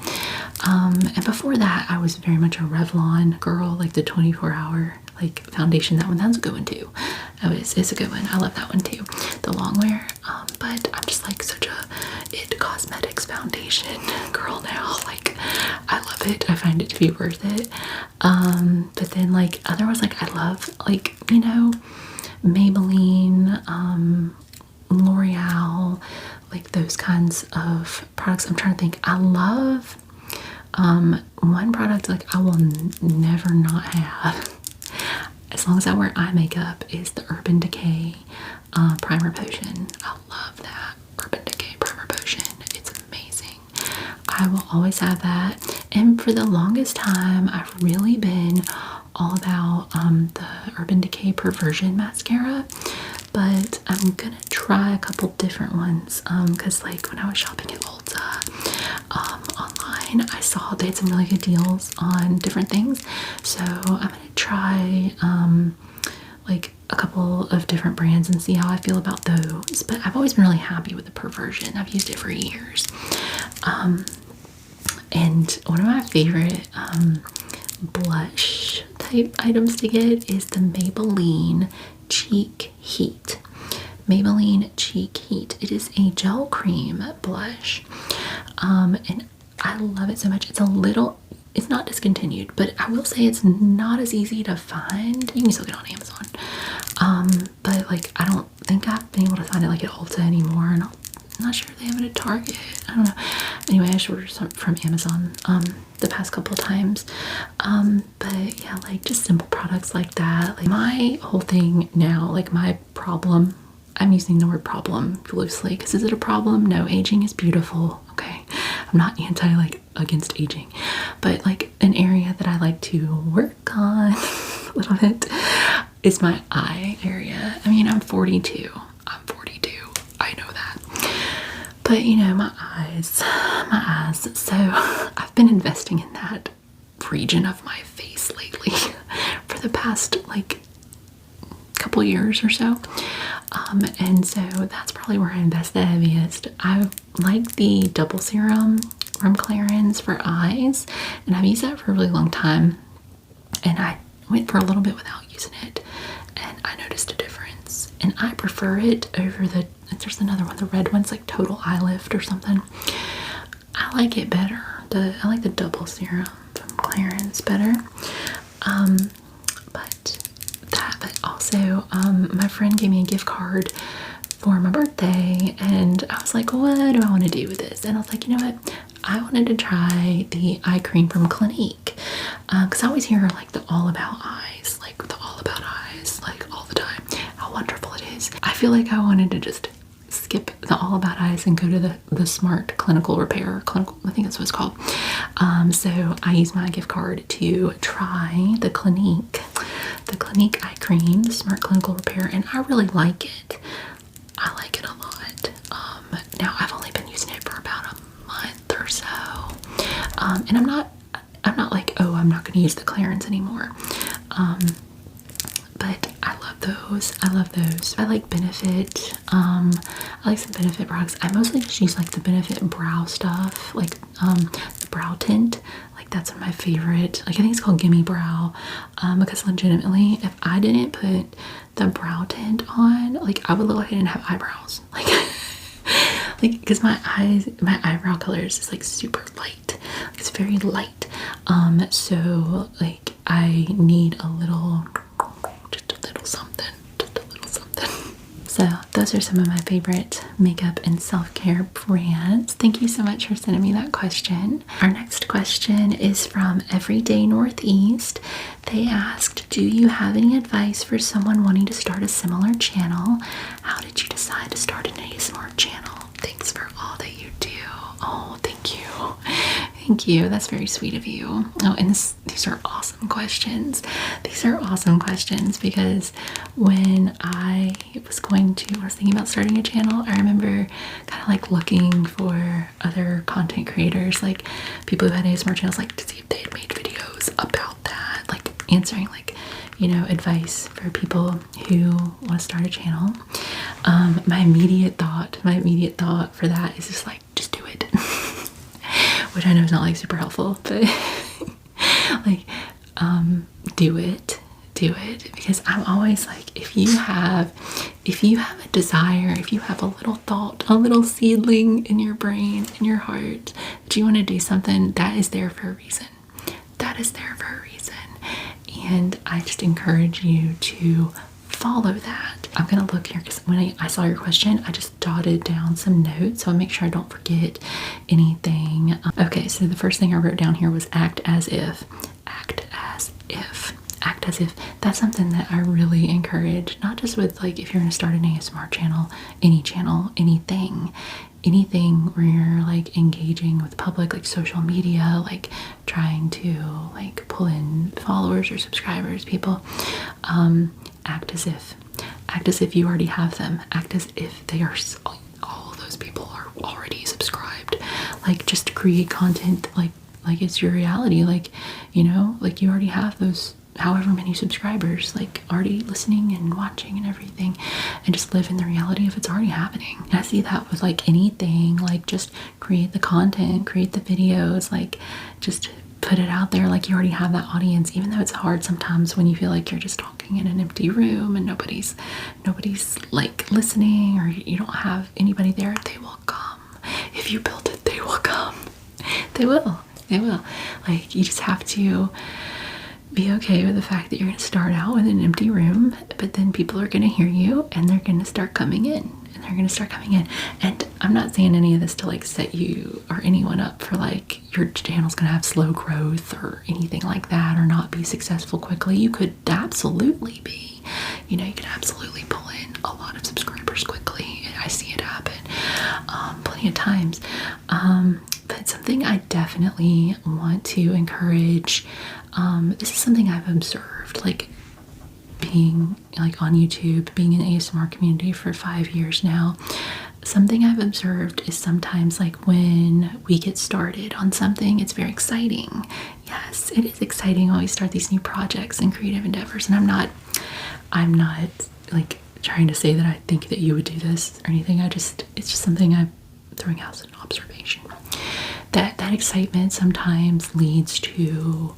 And before that, I was very much a Revlon girl, like the 24-hour like foundation. That's a good one too. It's a good one. I love that one too, the long wear. But I'm just like such a It Cosmetics foundation girl now. Like, I love it. I find it to be worth it. But then, like, otherwise, like, I love, like, you know, Maybelline, L'Oreal, like those kinds of products. I'm trying to think. I love one product, like, I will never not have as long as I wear eye makeup, is the Urban Decay primer potion. I love that Urban Decay primer potion. It's amazing. I will always have that. And for the longest time, I've really been all about the Urban Decay Perversion mascara, but I'm gonna try a couple different ones because, like, when I was shopping at Ulta online, I saw they had some really good deals on different things, so I'm gonna try like a couple of different brands and see how I feel about those. But I've always been really happy with the Perversion. I've used it for years. And one of my favorite blush type items to get is the Maybelline Cheek Heat. Maybelline Cheek Heat. It is a gel cream blush. And I love it so much. It's not discontinued, but I will say it's not as easy to find. You can still get it on Amazon. But, like, I don't think I've been able to find it, like, at Ulta anymore, and I'm not sure if they have it at Target. I don't know. Anyway, I just ordered some from Amazon the past couple of times. But yeah, like, just simple products like that. Like, my whole thing now, like, my problem, I'm using the word problem loosely because is it a problem? No, aging is beautiful. Okay, I'm not against aging, but, like, an area that I like to work on a little bit is my eye area. I mean, I'm 42. I know that. But, you know, my eyes. So I've been investing in that region of my face lately for the past, like, couple years or so. And so that's probably where I invest the heaviest. I like the double serum from Clarins for eyes, and I've used that for a really long time. And went for a little bit without using it, and I noticed a difference. And I prefer it over there's another one, the red one's like Total Eye Lift or something. I like it better. I like the double serum from Clarins better. But also, my friend gave me a gift card for my birthday, and I was like, what do I want to do with this? And I was like, you know what? I wanted to try the eye cream from Clinique, because I always hear like the all about eyes, like all the time, how wonderful it is. I feel like I wanted to just skip the all about eyes and go to the smart clinical repair, I think that's what it's called. So I used my gift card to try the Clinique eye cream, the smart clinical repair, and I really like it. I like it a lot. Now I've only been using it for about a month or so, and I'm not like, oh, I'm not going to use the Clarins anymore. But I love those. I like Benefit. I like some Benefit products. I mostly just use like the Benefit brow stuff, like the brow tint. Like that's one of my favorite. Like I think it's called Gimme Brow, because legitimately, if I didn't put the brow tint on, like I would look like I didn't have eyebrows. Like, because my eyebrow colors is like super light. Like, it's very light. So like I need just a little something. So those are some of my favorite makeup and self-care brands. Thank you so much for sending me that question. Our next question is from Everyday Northeast. They asked, do you have any advice for someone wanting to start a similar channel? How did you decide to start an ASMR channel? Thanks for all that you do. Oh, thank you. Thank you. That's very sweet of you. Oh, and these are awesome questions. These are awesome questions because when I was thinking about starting a channel, I remember kind of like looking for other content creators, like people who had ASMR channels, like to see if they had made videos about that, like answering like, advice for people who want to start a channel. My immediate thought for that is just like, just do it. Which I know is not like super helpful, but like, do it because I'm always like, if you have a desire, if you have a little thought, a little seedling in your brain, in your heart, that you want to do something, that is there for a reason. And I just encourage you to follow that. I'm gonna look here because when I saw your question, I just jotted down some notes, so I'll make sure I don't forget anything. Okay, so the first thing I wrote down here was act as if. That's something that I really encourage, not just with like if you're gonna start an ASMR channel, anything where you're like engaging with the public, like social media, like trying to like pull in followers or subscribers, people. Act as if you already have them. Act as if they are, all those people are already subscribed. Like just create content like it's your reality, like like you already have those however many subscribers, like already listening and watching and everything, and just live in the reality of it's already happening. And I see that with like anything, like just create the content, create the videos, like just put it out there like you already have that audience, even though it's hard sometimes when you feel like you're just talking in an empty room and nobody's like listening, or you don't have anybody there. They will come. If you build it, they will come. They will. Like, you just have to be okay with the fact that you're going to start out with an empty room, but then people are going to hear you and they're going to start coming in. And I'm not saying any of this to like set you or anyone up for like your channel's going to have slow growth or anything like that, or not be successful quickly. You could absolutely be, you could absolutely pull in a lot of subscribers quickly. I see it happen plenty of times. But something I definitely want to encourage, this is something I've observed, like being like on YouTube, being in the ASMR community for 5 years now. Something I've observed is sometimes like when we get started on something, it's very exciting. Yes, it is exciting when we start these new projects and creative endeavors. And I'm not like trying to say that I think that you would do this or anything. It's just something I'm throwing out as an observation. that excitement sometimes leads to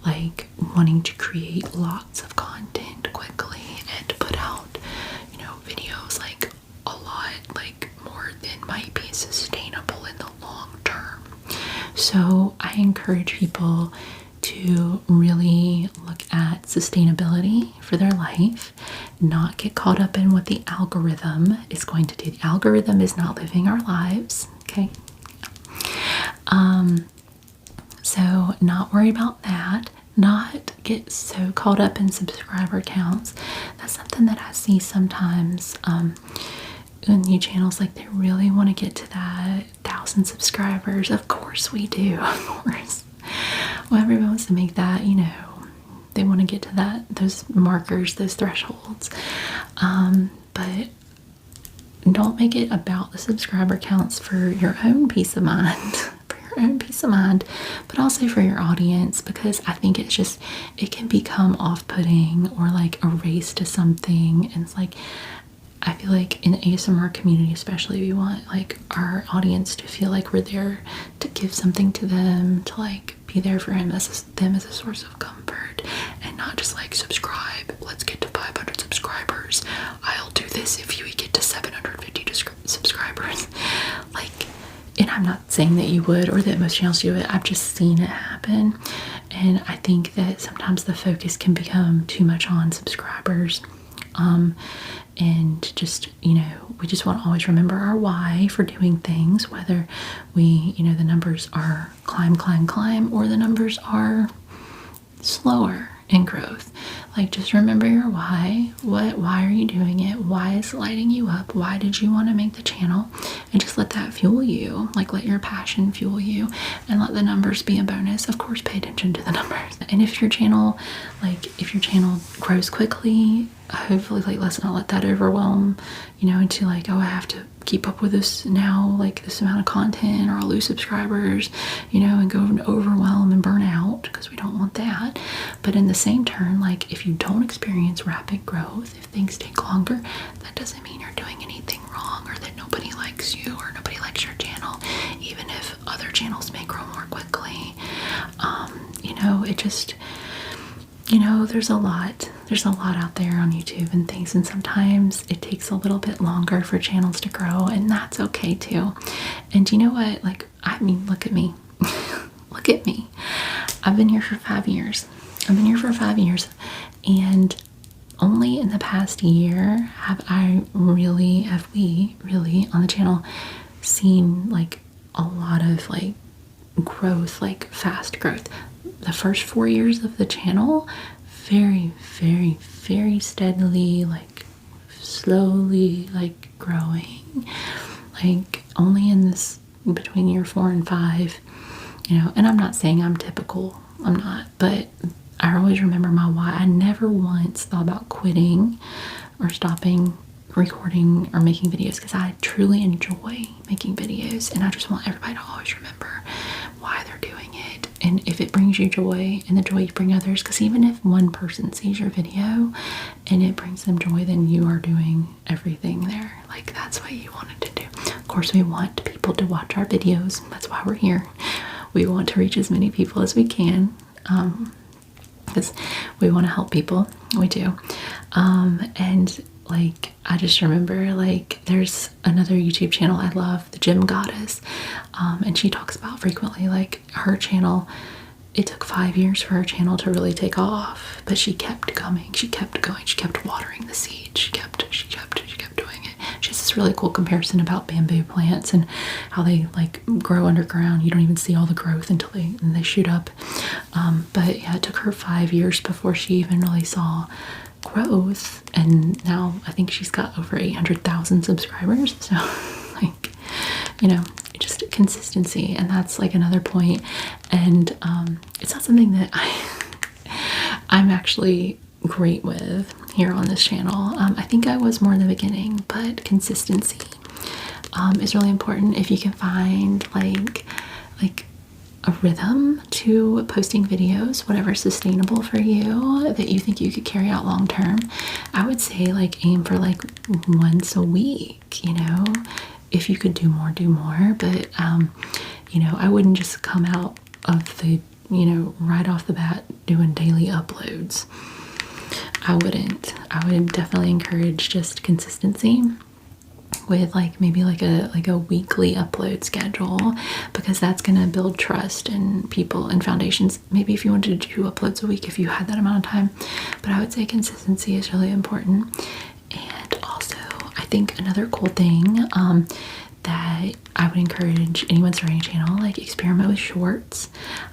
like wanting to create lots of content quickly and to put out, you know, videos like a lot, like more than might be sustainable in the long term. So I encourage people to really look at sustainability for their life, not get caught up in what the algorithm is going to do. The algorithm is not living our lives, okay? So not worry about that. Not get so caught up in subscriber counts. That's something that I see sometimes in new channels, like they really want to get to that 1,000 subscribers. Of course we do, of course. Well, everyone wants to make that, you know, they want to get to that, those markers, those thresholds. But don't make it about the subscriber counts for your own peace of mind, for your own peace of mind, but also for your audience, because I think it's just, it can become off-putting or like a race to something. And it's like, I feel like in the ASMR community especially, we want like our audience to feel like we're there to give something to them, to like be there for them as a source of comfort, and not just like subscribe, let's get to 500 subscribers, I'll do this if you get to 750 subscribers. Like, and I'm not saying that you would or that most channels do it, I've just seen it happen. And I think that sometimes the focus can become too much on subscribers. And just, you know, we just want to always remember our why for doing things, whether we, you know, the numbers are climb, or the numbers are slower in growth. Like, just remember your why. Why are you doing it? Why is it lighting you up? Why did you want to make the channel? And just let that fuel you. Like, let your passion fuel you, and let the numbers be a bonus. Of course, pay attention to the numbers. And if your channel, grows quickly, hopefully, like, let's not let that overwhelm, you know, into like, oh, I have to keep up with this now, like this amount of content, or I'll lose subscribers, you know, and go into overwhelm and burn out, because we don't want that. But in the same turn, like, if you don't experience rapid growth, if things take longer, that doesn't mean you're doing anything wrong, or that nobody likes you, or nobody likes your channel, even if other channels may grow more quickly. You know, it just, you know, there's a lot out there on YouTube and things, and sometimes it takes a little bit longer for channels to grow, and that's okay too. And you know what, like, I mean, look at me. Look at me. I've been here for 5 years. And only in the past year have we really on the channel seen like a lot of like growth, like fast growth. The first 4 years of the channel, very, very, very steadily, like slowly, like growing, like only in this between year 4 and 5, you know. And I'm not saying I'm typical, I'm not, but I always remember my why. I never once thought about quitting or stopping recording or making videos, because I truly enjoy making videos, and I just want everybody to always remember why they're doing it. And if it brings you joy, and the joy you bring others, because even if one person sees your video and it brings them joy, then you are doing everything there. Like, that's what you wanted to do. Of course, we want people to watch our videos. That's why we're here. We want to reach as many people as we can, because we want to help people. We do. And like, I just remember, like, there's another YouTube channel I love, the Gym Goddess, and she talks about frequently, like, her channel, it took 5 years for her channel to really take off, but she kept coming, she kept going, she kept watering the seed, she kept doing it. She has this really cool comparison about bamboo plants and how they like grow underground. You don't even see all the growth until they shoot up. But yeah, it took her 5 years before she even really saw growth, and now I think she's got over 800,000 subscribers. So like, you know, just consistency, and that's like another point. And it's not something that I'm actually great with here on this channel. I think I was more in the beginning, but consistency is really important. If you can find like a rhythm to posting videos, whatever's sustainable for you, that you think you could carry out long term, I would say like aim for like once a week, you know. If you could do more, do more. But you know, I wouldn't just come out of the, you know, right off the bat doing daily uploads. I wouldn't. I would definitely encourage just consistency with like maybe like a weekly upload schedule, because that's going to build trust in people and foundations. Maybe if you wanted to do 2 uploads a week, if you had that amount of time, but I would say consistency is really important. And also I think another cool thing that I would encourage anyone starting a channel, like experiment with shorts,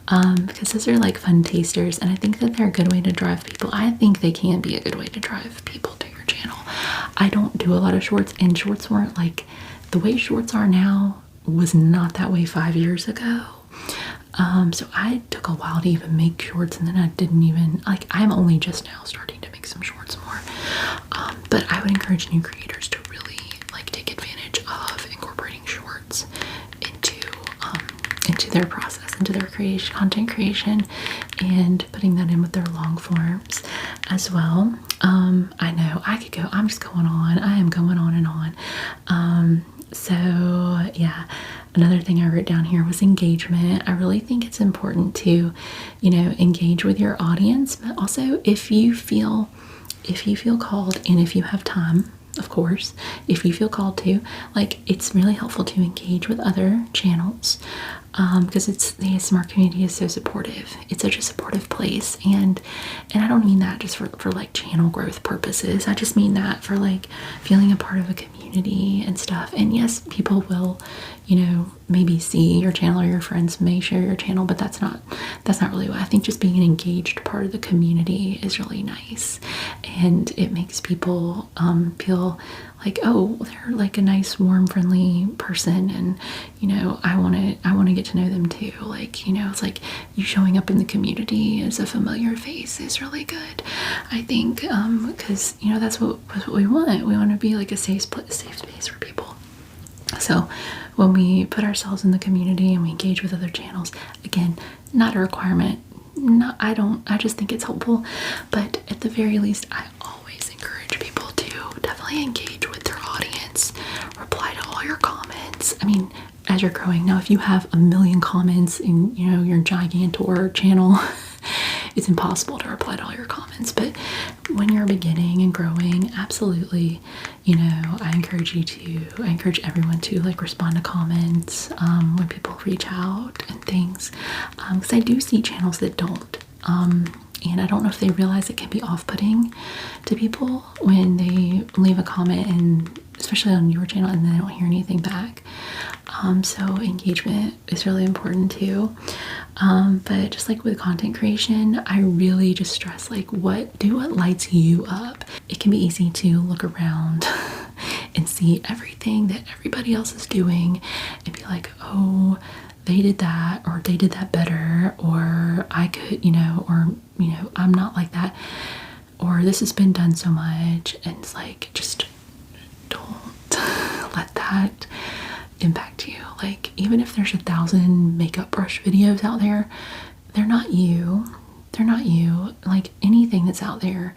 because those are like fun tasters, and I think that they're a good way to drive people. I think they can be a good way to drive people to your channel. I don't do a lot of shorts, and shorts weren't like the way shorts are now was not that way 5 years ago. So I took a while to even make shorts, and then I didn't even, like, I'm only just now starting to make some shorts more. But I would encourage new creators to really like take advantage of incorporating shorts into their process, into their content creation, and putting that in with their long forms as well. I know I could go, I'm just going on, I am going on and on. So yeah, another thing I wrote down here was engagement. I really think it's important to, you know, engage with your audience, but also if you feel called, and if you have time, of course, if you feel called to, like, it's really helpful to engage with other channels, because the ASMR community is so supportive. It's such a supportive place, and I don't mean that just for like channel growth purposes. I just mean that for like feeling a part of a community and stuff. And yes, people will, you know, maybe see your channel, or your friends may share your channel, but that's not really what I think. Just being an engaged part of the community is really nice, and it makes people feel like, oh, they're like a nice, warm, friendly person, and you know, I want to get to know them too. Like, you know, it's like you showing up in the community as a familiar face is really good, I think, because you know, that's what we want. We want to be like a safe space for people. So when we put ourselves in the community and we engage with other channels, again, not a requirement. I just think it's helpful, but at the very least, I always encourage people to definitely engage with their audience, reply to all your comments. I mean, as you're growing now, if you have 1 million comments in, you know, your Gigantor channel, it's impossible to reply to all your comments. But when you're beginning and growing, absolutely, you know, I encourage everyone to like respond to comments when people reach out and things, because I do see channels that don't, and I don't know if they realize it can be off-putting to people when they leave a comment, and especially on your channel, and then they don't hear anything back. So engagement is really important too. But just like with content creation, I really just stress like what lights you up. It can be easy to look around and see everything that everybody else is doing and be like, oh, they did that, or they did that better, or I could, you know, or, you know, I'm not like that, or this has been done so much. And it's like, just don't let that impact you. Like, even if there's 1,000 makeup brush videos out there, they're not you. Like, anything that's out there,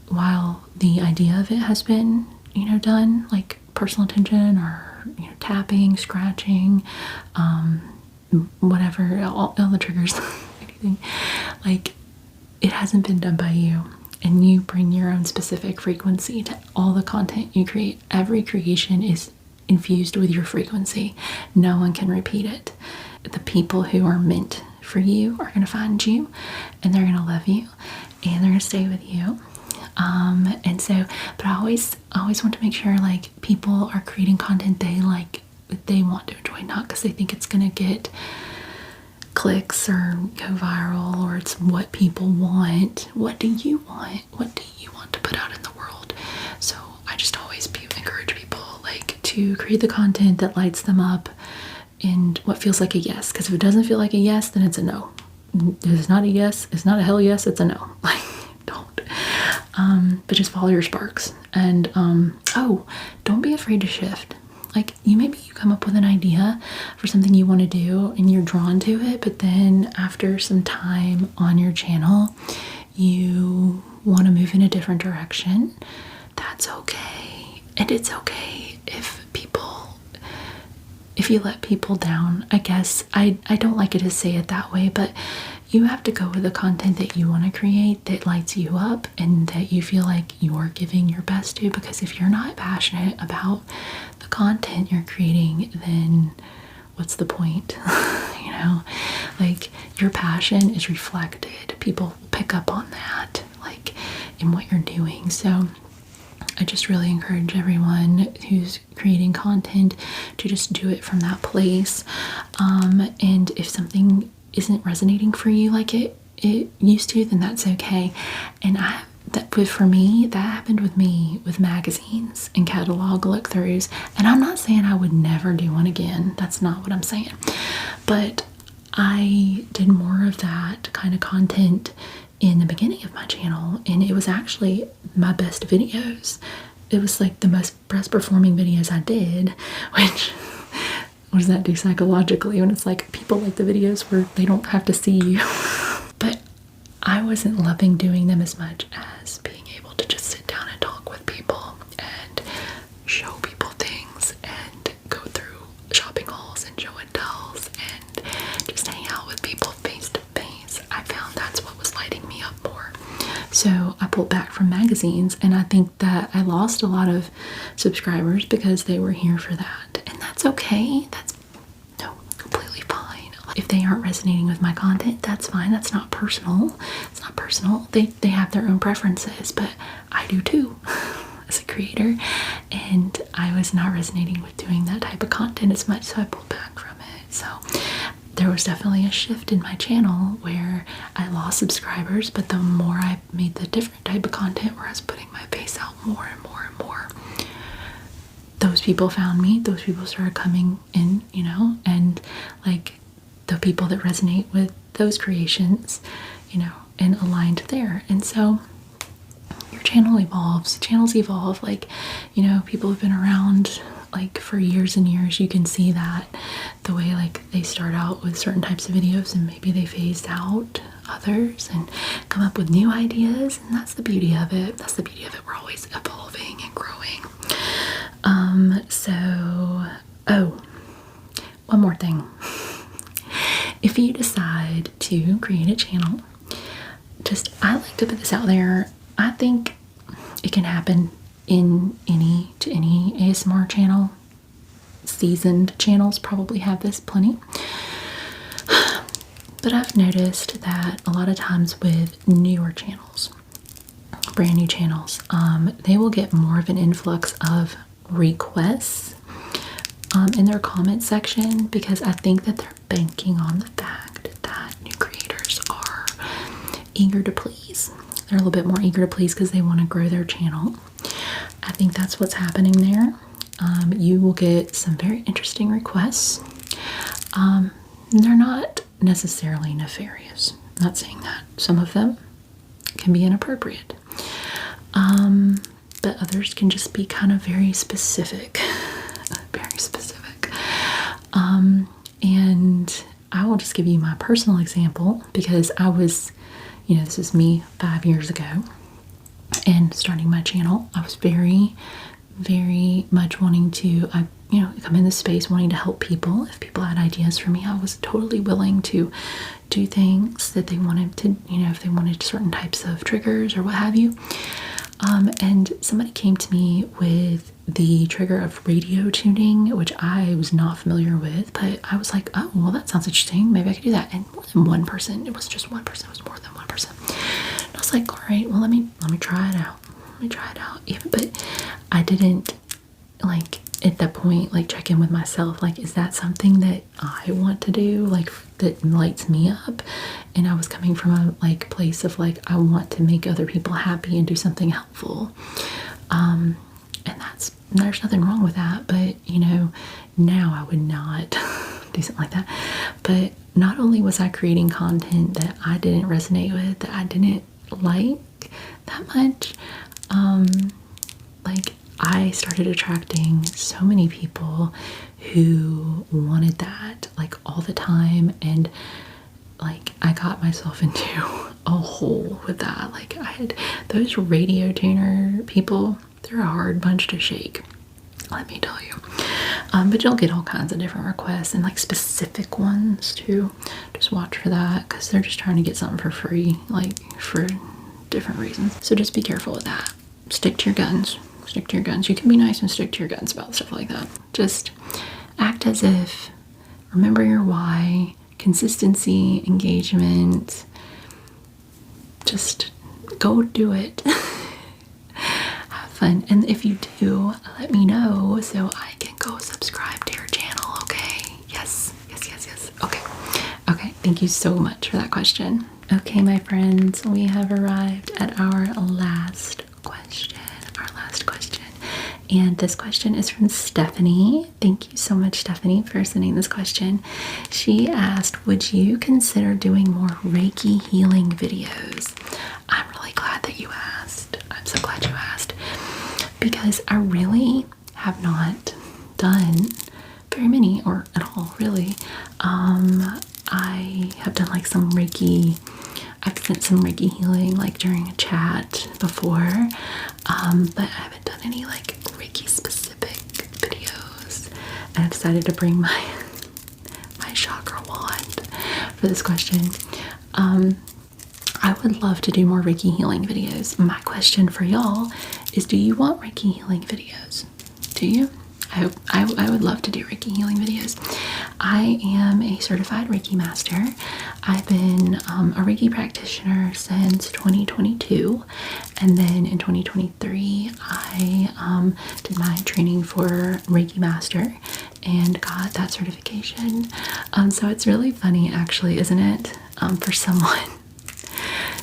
while the idea of it has been, you know, done, like personal attention, or, you know, tapping, scratching, whatever, all the triggers, anything, like, it hasn't been done by you. And you bring your own specific frequency to all the content you create. Every creation is infused with your frequency. No one can repeat it. The people who are meant for you are going to find you, and they're going to love you, and they're going to stay with you. And so, but I always want to make sure like people are creating content they want to enjoy, not because they think it's going to get clicks or go viral, or it's what people want. What do you want? What do you want to put out in the world? So I just always encourage people like to create the content that lights them up, and what feels like a yes. Because if it doesn't feel like a yes, then it's a no. If it's not a yes, it's not a hell yes, it's a no. Like, don't. But just follow your sparks. And oh, don't be afraid to shift. Like, you come up with an idea for something you want to do and you're drawn to it, but then after some time on your channel, you want to move in a different direction. That's okay. And it's okay if people if you let people down, I guess. I don't like it to say it that way, but you have to go with the content that you want to create, that lights you up and that you feel like you're giving your best to, because if you're not passionate about the content you're creating, then what's the point? You know, like, your passion is reflected. People will pick up on that, like, in what you're doing. So I just really encourage everyone who's creating content to just do it from that place. And if something isn't resonating for you like it used to, then that's okay. And for me, that happened with me with magazines and catalog look-throughs. And I'm not saying I would never do one again. That's not what I'm saying. But I did more of that kind of content in the beginning of my channel, and it was actually my best videos. It was like the best performing videos I did, which, what does that do psychologically when it's like people like the videos where they don't have to see you? But I wasn't loving doing them as much as being able to just sit down and talk with people and show people things and go through shopping hauls and show and tells and just hang out with people face to face. I found that's what was lighting me up more. So I pulled back from magazines, and I think that I lost a lot of subscribers because they were here for that. And that's okay. That's completely fine. If they aren't resonating with my content, that's fine. That's not personal. It's not personal. They have their own preferences, but I do too as a creator. And I was not resonating with doing that type of content as much, so I pulled back from it. So there was definitely a shift in my channel where I lost subscribers, but the more I made the different type of content where I was putting my face out more and more and more, those people found me. Those people started coming in, you know, and like the people that resonate with those creations, you know, and aligned there. And so your channel evolves. Channels evolve. Like, you know, people have been around like for years and years. You can see that the way like they start out with certain types of videos and maybe they phased out others and come up with new ideas, and that's the beauty of it. That's the beauty of it. We're always evolving and growing. One more thing. If you decide to create a channel, I like to put this out there. I think it can happen in any ASMR channel. Seasoned channels probably have this plenty. But I've noticed that a lot of times with newer channels, brand new channels, they will get more of an influx of requests in their comment section, because I think that they're banking on the fact that new creators are eager to please. They're a little bit more eager to please because they want to grow their channel. I think that's what's happening there. You will get some very interesting requests. They're not necessarily nefarious. I'm not saying that. Some of them can be inappropriate. But others can just be kind of very specific. Very specific. And I will just give you my personal example, because I was, you know, this is me 5 years ago and starting my channel. I was very, very much wanting to, come in this space wanting to help people. If people had ideas for me, I was totally willing to do things that they wanted to, if they wanted certain types of triggers or what have you. And somebody came to me with the trigger of radio tuning, which I was not familiar with, but I was like, oh, well, that sounds interesting. Maybe I could do that. And more than one person, it wasn't just one person, it was more than one person. And I was like, all right, well, let me try it out. But I didn't, at that point, check in with myself, is that something that I want to do, that lights me up? And I was coming from a place of I want to make other people happy and do something helpful, and there's nothing wrong with that. But now I would not do something like that. But not only was I creating content that I didn't resonate with, that I didn't like that much, I started attracting so many people who wanted that all the time, and I got myself into a hole with that. I had those radio tuner people. They're a hard bunch to shake, let me tell you. But you'll get all kinds of different requests and like specific ones too. Just watch for that because they're just trying to get something for free, like for different reasons. So just be careful with that. Stick to your guns. Stick to your guns. You can be nice and stick to your guns about stuff like that. Just act as if, remember your why, consistency, engagement. Just go do it. Have fun. And if you do, let me know so I can go subscribe to your channel, okay? Yes. Okay. Okay, thank you so much for that question. Okay, my friends, we have arrived at our last question. And this question is from Stephanie. Thank you so much, Stephanie, for sending this question. She asked, would you consider doing more Reiki healing videos? I'm really glad that you asked. I'm so glad you asked. Because I really have not done very many, or at all, really. I have done like some Reiki. I've sent some Reiki healing like during a chat before, but I haven't done any like Reiki specific videos. And I decided to bring my chakra wand for this question. I would love to do more Reiki healing videos. My question for y'all is, do you want Reiki healing videos? Do you? I would love to do Reiki healing videos. I am a certified Reiki master. I've been a Reiki practitioner since 2022, and then in 2023 I did my training for Reiki master and got that certification. So it's really funny, actually, isn't it, for someone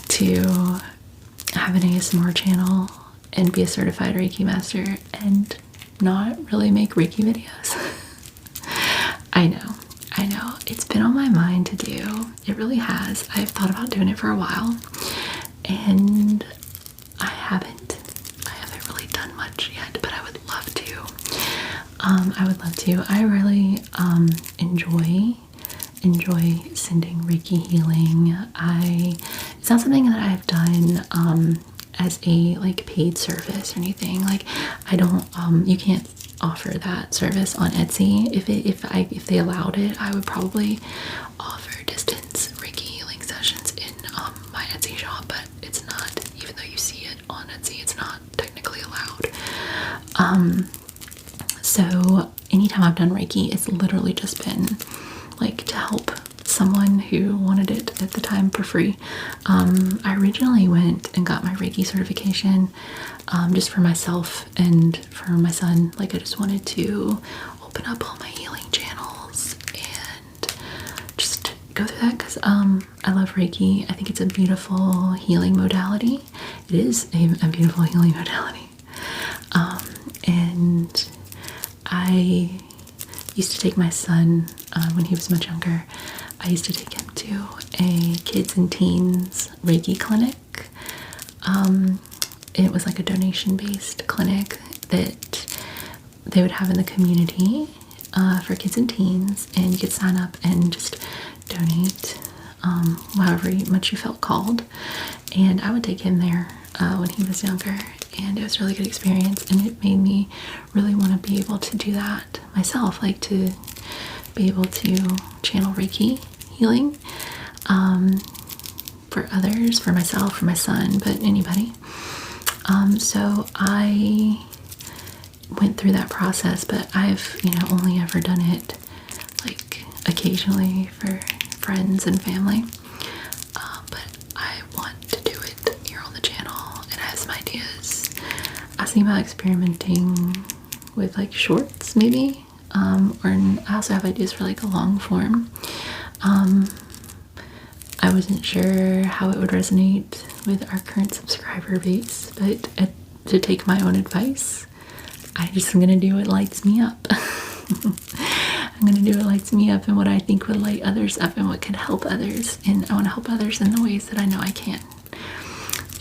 to have an ASMR channel and be a certified Reiki master and not really make Reiki videos. I know. It's been on my mind to do. It really has. I've thought about doing it for a while, and I haven't really done much yet, but I would love to. I really enjoy sending Reiki healing. It's not something that I've done as a like paid service or anything. Like I don't you can't offer that service on Etsy. If they allowed it, I would probably offer distance Reiki healing sessions in my Etsy shop, but it's not. Even though you see it on Etsy, it's not technically allowed. So anytime I've done Reiki, it's literally just been like to help someone who wanted it at the time for free. I originally went and got my Reiki certification just for myself and for my son. Like I just wanted to open up all my healing channels and just go through that because I love Reiki. I think it's a beautiful healing modality. It is a beautiful healing modality. And I used to take my son when he was much younger. I used to take him to a kids and teens Reiki clinic. It was like a donation-based clinic that they would have in the community for kids and teens, and you could sign up and just donate however much you felt called. And I would take him there when he was younger, and it was a really good experience, and it made me really want to be able to do that myself, like to be able to channel Reiki healing for others, for myself, for my son, but anybody. So I went through that process, but I've only ever done it like occasionally for friends and family. But I want to do it here on the channel, and I have some ideas. I was thinking about experimenting with like shorts maybe, or I also have ideas for like a long form. I wasn't sure how it would resonate with our current subscriber base, but to take my own advice, I'm gonna do what lights me up. I'm gonna do what lights me up and what I think would light others up and what could help others, and I want to help others in the ways that I know I can.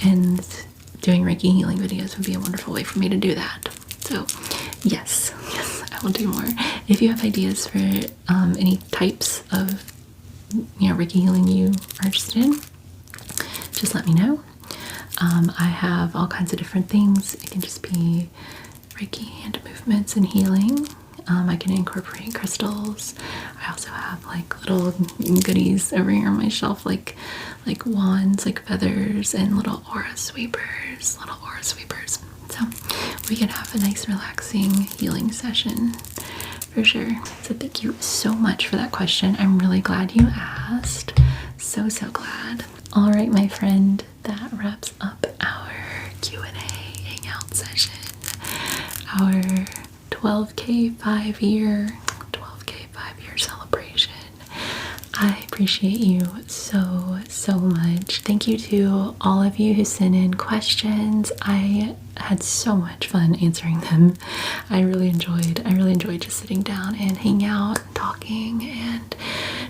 And doing Reiki healing videos would be a wonderful way for me to do that. So yes, I will do more. If you have ideas for any types of Reiki healing you are interested in, just let me know. I have all kinds of different things. It can just be Reiki hand movements and healing. I can incorporate crystals. I also have like little goodies over here on my shelf, like wands, like feathers, and little aura sweepers. So we can have a nice relaxing healing session for sure. So thank you so much for that question. I'm really glad you asked. So glad. All right, my friend, that wraps up our Q&A hangout session. Our 12K 5-year celebration. I appreciate you so much. Thank you to all of you who sent in questions. I had so much fun answering them. I really enjoyed just sitting down and hanging out and talking and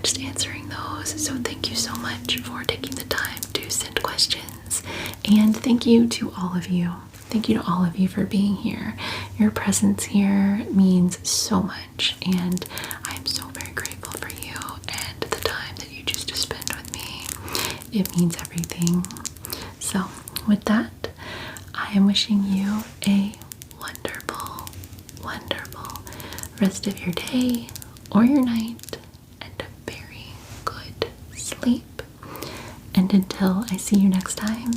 just answering those. So thank you so much for taking the time to send questions. And thank you to all of you. Thank you to all of you for being here. Your presence here means so much, and I am so very grateful for you and the time that you choose to spend with me. It means everything. So with that, I am wishing you a wonderful rest of your day or your night, and a very good sleep. And until I see you next time,